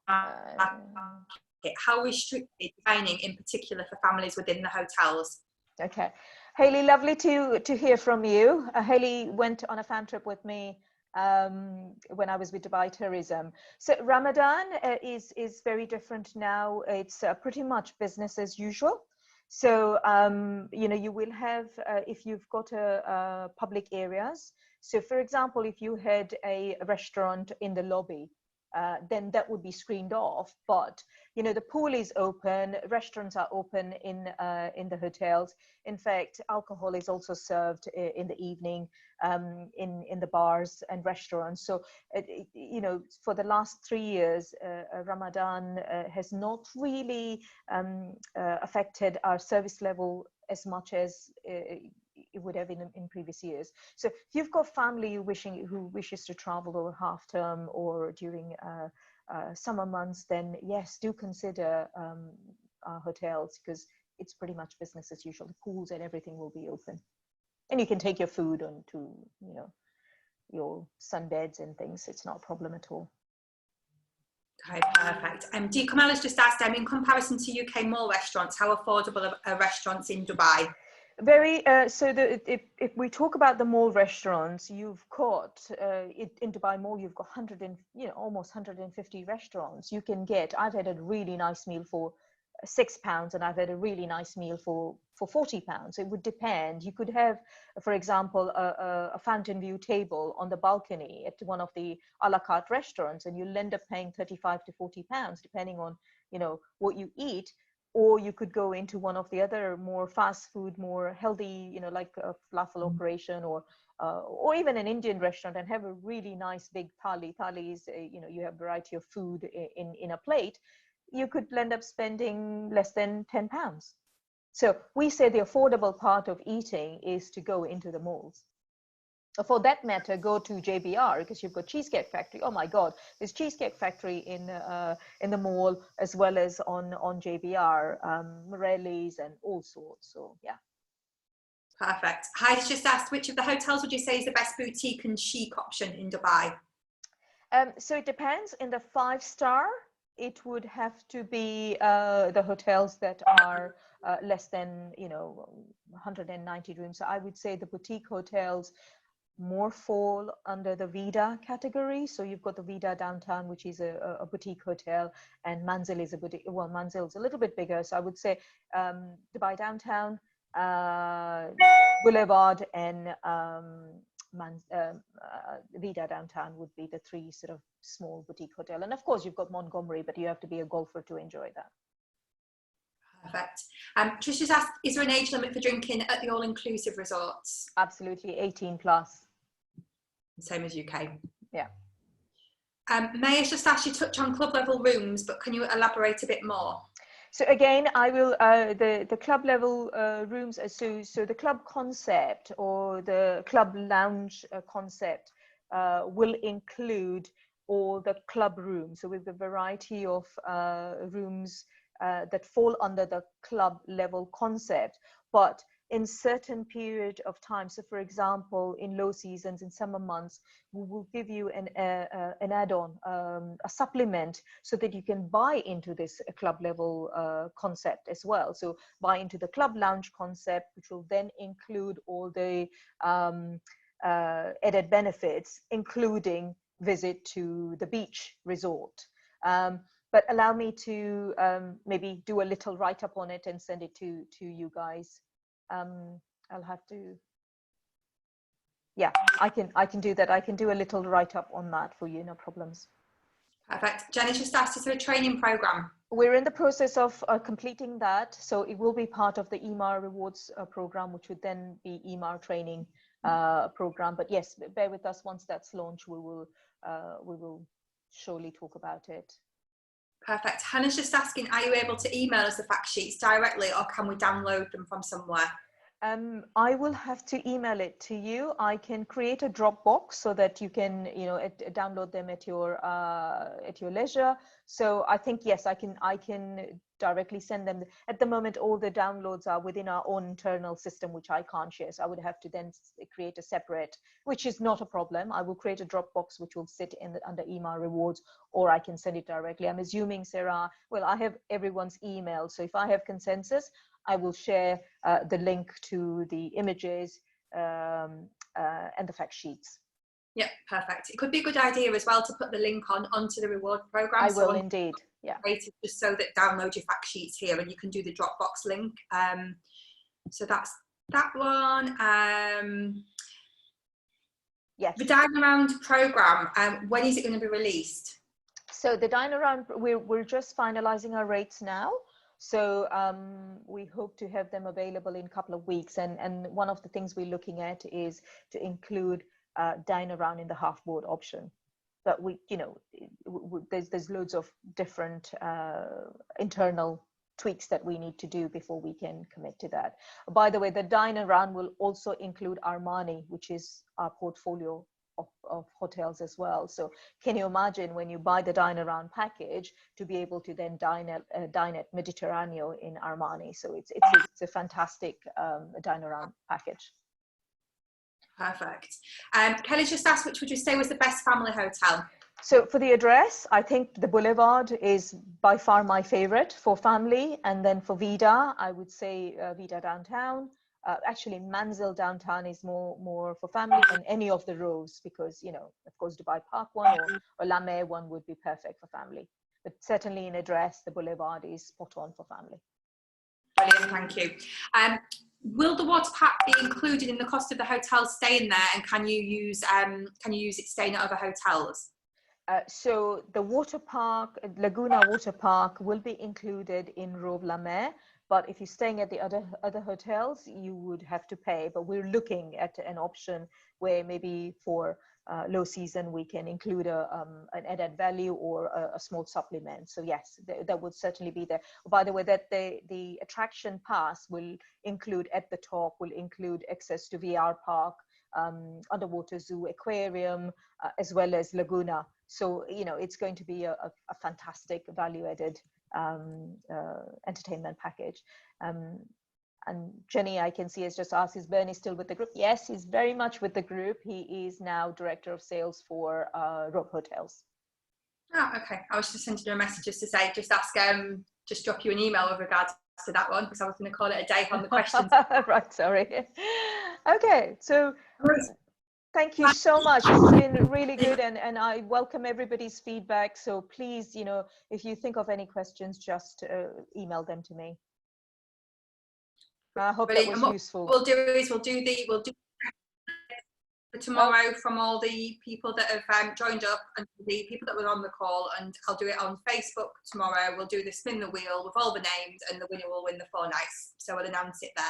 how restricted dining in particular for families within the hotels? Okay, Haley, lovely to hear from you. Haley went on a fan trip with me when I was with Dubai Tourism. So Ramadan is very different now. It's pretty much business as usual. So, you know, you will have, if you've got public areas. So for example, if you had a restaurant in the lobby, then that would be screened off. But, you know, the pool is open, restaurants are open in the hotels. In fact, alcohol is also served in the evening in the bars and restaurants. So, you know, for the last 3 years, Ramadan has not really affected our service level as much as it would have in previous years. So if you've got family who wishes to travel over half term or during summer months, then yes, do consider our hotels, because it's pretty much business as usual. The pools and everything will be open, and you can take your food onto, you know, your sunbeds and things. It's not a problem at all. Okay, perfect. Dee Kamal has just asked, in comparison to UK mall restaurants, how affordable are restaurants in Dubai? Very so if we talk about the mall restaurants, you've got in Dubai Mall, you've got almost 150 restaurants. You can get, I've had a really nice meal for £6, and I've had a really nice meal for £40. It would depend. You could have, for example, a fountain view table on the balcony at one of the a la carte restaurants, and you'll end up paying £35 to £40, depending on, you know, what you eat. Or you could go into one of the other more fast food, more healthy, you know, like a falafel operation, or even an Indian restaurant, and have a really nice big thali. Thali is, you know, you have a variety of food in a plate. You could end up spending less than £10. So we say the affordable part of eating is to go into the malls. For that matter, go to JBR, because you've got Cheesecake Factory. Oh my God, there's Cheesecake Factory in the mall, as well as on JBR, Morelli's and all sorts. So yeah. Perfect. Hei's just asked, which of the hotels would you say is the best boutique and chic option in Dubai? So it depends. In the 5-star, it would have to be the hotels that are less than, you know, 190 rooms. So I would say the boutique hotels more fall under the VIDA category. So you've got the VIDA Downtown, which is a boutique hotel, and Manzil is a boutique. Well, Manzil is a little bit bigger. So I would say Dubai Downtown, Boulevard, and VIDA Downtown would be the 3 sort of small boutique hotel. And of course, you've got Montgomery, but you have to be a golfer to enjoy that. Perfect. Trish has asked, is there an age limit for drinking at the all-inclusive resorts? Absolutely, 18 plus. Same as UK. Yeah. May I just ask you to touch on club level rooms, but can you elaborate a bit more? So again, I will, the club level rooms, so the club concept or the club lounge concept will include all the club rooms. So with the variety of rooms that fall under the club level concept, but in certain period of time. So for example, in low seasons, in summer months, we will give you an add-on, a supplement, so that you can buy into this club level concept as well. So buy into the club lounge concept, which will then include all the added benefits, including visit to the beach resort. But allow me to maybe do a little write-up on it and send it to you guys. I'll have to, yeah, I can do that. I can do a little write-up on that for you, no problems. Perfect. Jenny's just asked, is there a training program? We're in the process of completing that, so it will be part of the Emaar rewards program, which would then be Emaar training program. But yes, bear with us. Once that's launched, we will surely talk about it. Perfect. Hannah's just asking, are you able to email us the fact sheets directly, or can we download them from somewhere? I will have to email it to you. I can create a Dropbox so that you can, download them at your leisure. So I think, yes, I can directly send them. At the moment, all the downloads are within our own internal system, which I can't share. So I would have to then create a separate, which is not a problem. I will create a Dropbox which will sit under Emaar rewards, or I can send it directly. I'm assuming, Sarah, well, I have everyone's email. So if I have consensus, I will share the link to the images and the fact sheets. Yeah, perfect. It could be a good idea as well to put the link onto the reward program. I will indeed. Yeah. Just so that download your fact sheets here, and you can do the Dropbox link. So that's that one. Yes. The Dine Around program. When is it going to be released? So the Dine Around, we're just finalizing our rates now. So we hope to have them available in a couple of weeks. And one of the things we're looking at is to include Dine Around in the half board option. But there's loads of different internal tweaks that we need to do before we can commit to that. By the way, the Dine Around will also include Armani, which is our portfolio of hotels as well. So can you imagine when you buy the Dine Around package to be able to then dine at Mediterraneo in Armani? So it's a fantastic Dine Around package. Perfect. Kelly's just asked, which would you say was the best family hotel? So for the address, I think the Boulevard is by far my favorite for family. And then for VIDA, I would say VIDA Downtown. Actually, Manzil Downtown is more for family, and any of the rows, because, of course, Dubai Park one or La Mer one would be perfect for family. But certainly in address, the Boulevard is spot on for family. Brilliant, thank you. Will the water park be included in the cost of the hotel staying there, and can you use it staying at other hotels? So the water park, Laguna Water Park, will be included in ROVE La Mer. But if you're staying at the other hotels, you would have to pay. But we're looking at an option where maybe for low season we can include an added value or a small supplement. So yes, that would certainly be there. By the way, that the attraction pass will include at the top, will include access to VR Park, underwater zoo, aquarium, as well as Laguna. So it's going to be a fantastic value-added entertainment package. And Jenny, I can see, has just asked, is Bernie still with the group? Yes, he's very much with the group. He is now Director of Sales for ROVE Hotels. Oh, okay. I was just sending you a message just to say, just drop you an email with regards to that one, because I was going to call it a day on the questions. Right, sorry. Okay, so thank you so much. It's been really good, and I welcome everybody's feedback. So please, if you think of any questions, just email them to me. I hope that was useful. What we'll do for tomorrow from all the people that have joined up and the people that were on the call, and I'll do it on Facebook tomorrow. We'll do the spin the wheel with all the names, and the winner will win the 4 nights. So I'll announce it there.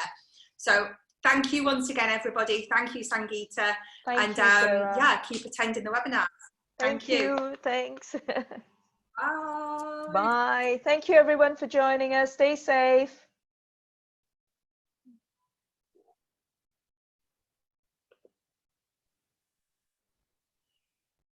So thank you once again, everybody. Thank you, Sangeeta. Thank you, Sarah. Yeah, keep attending the webinar. Thank you. Thanks. Bye. Bye. Thank you, everyone, for joining us. Stay safe.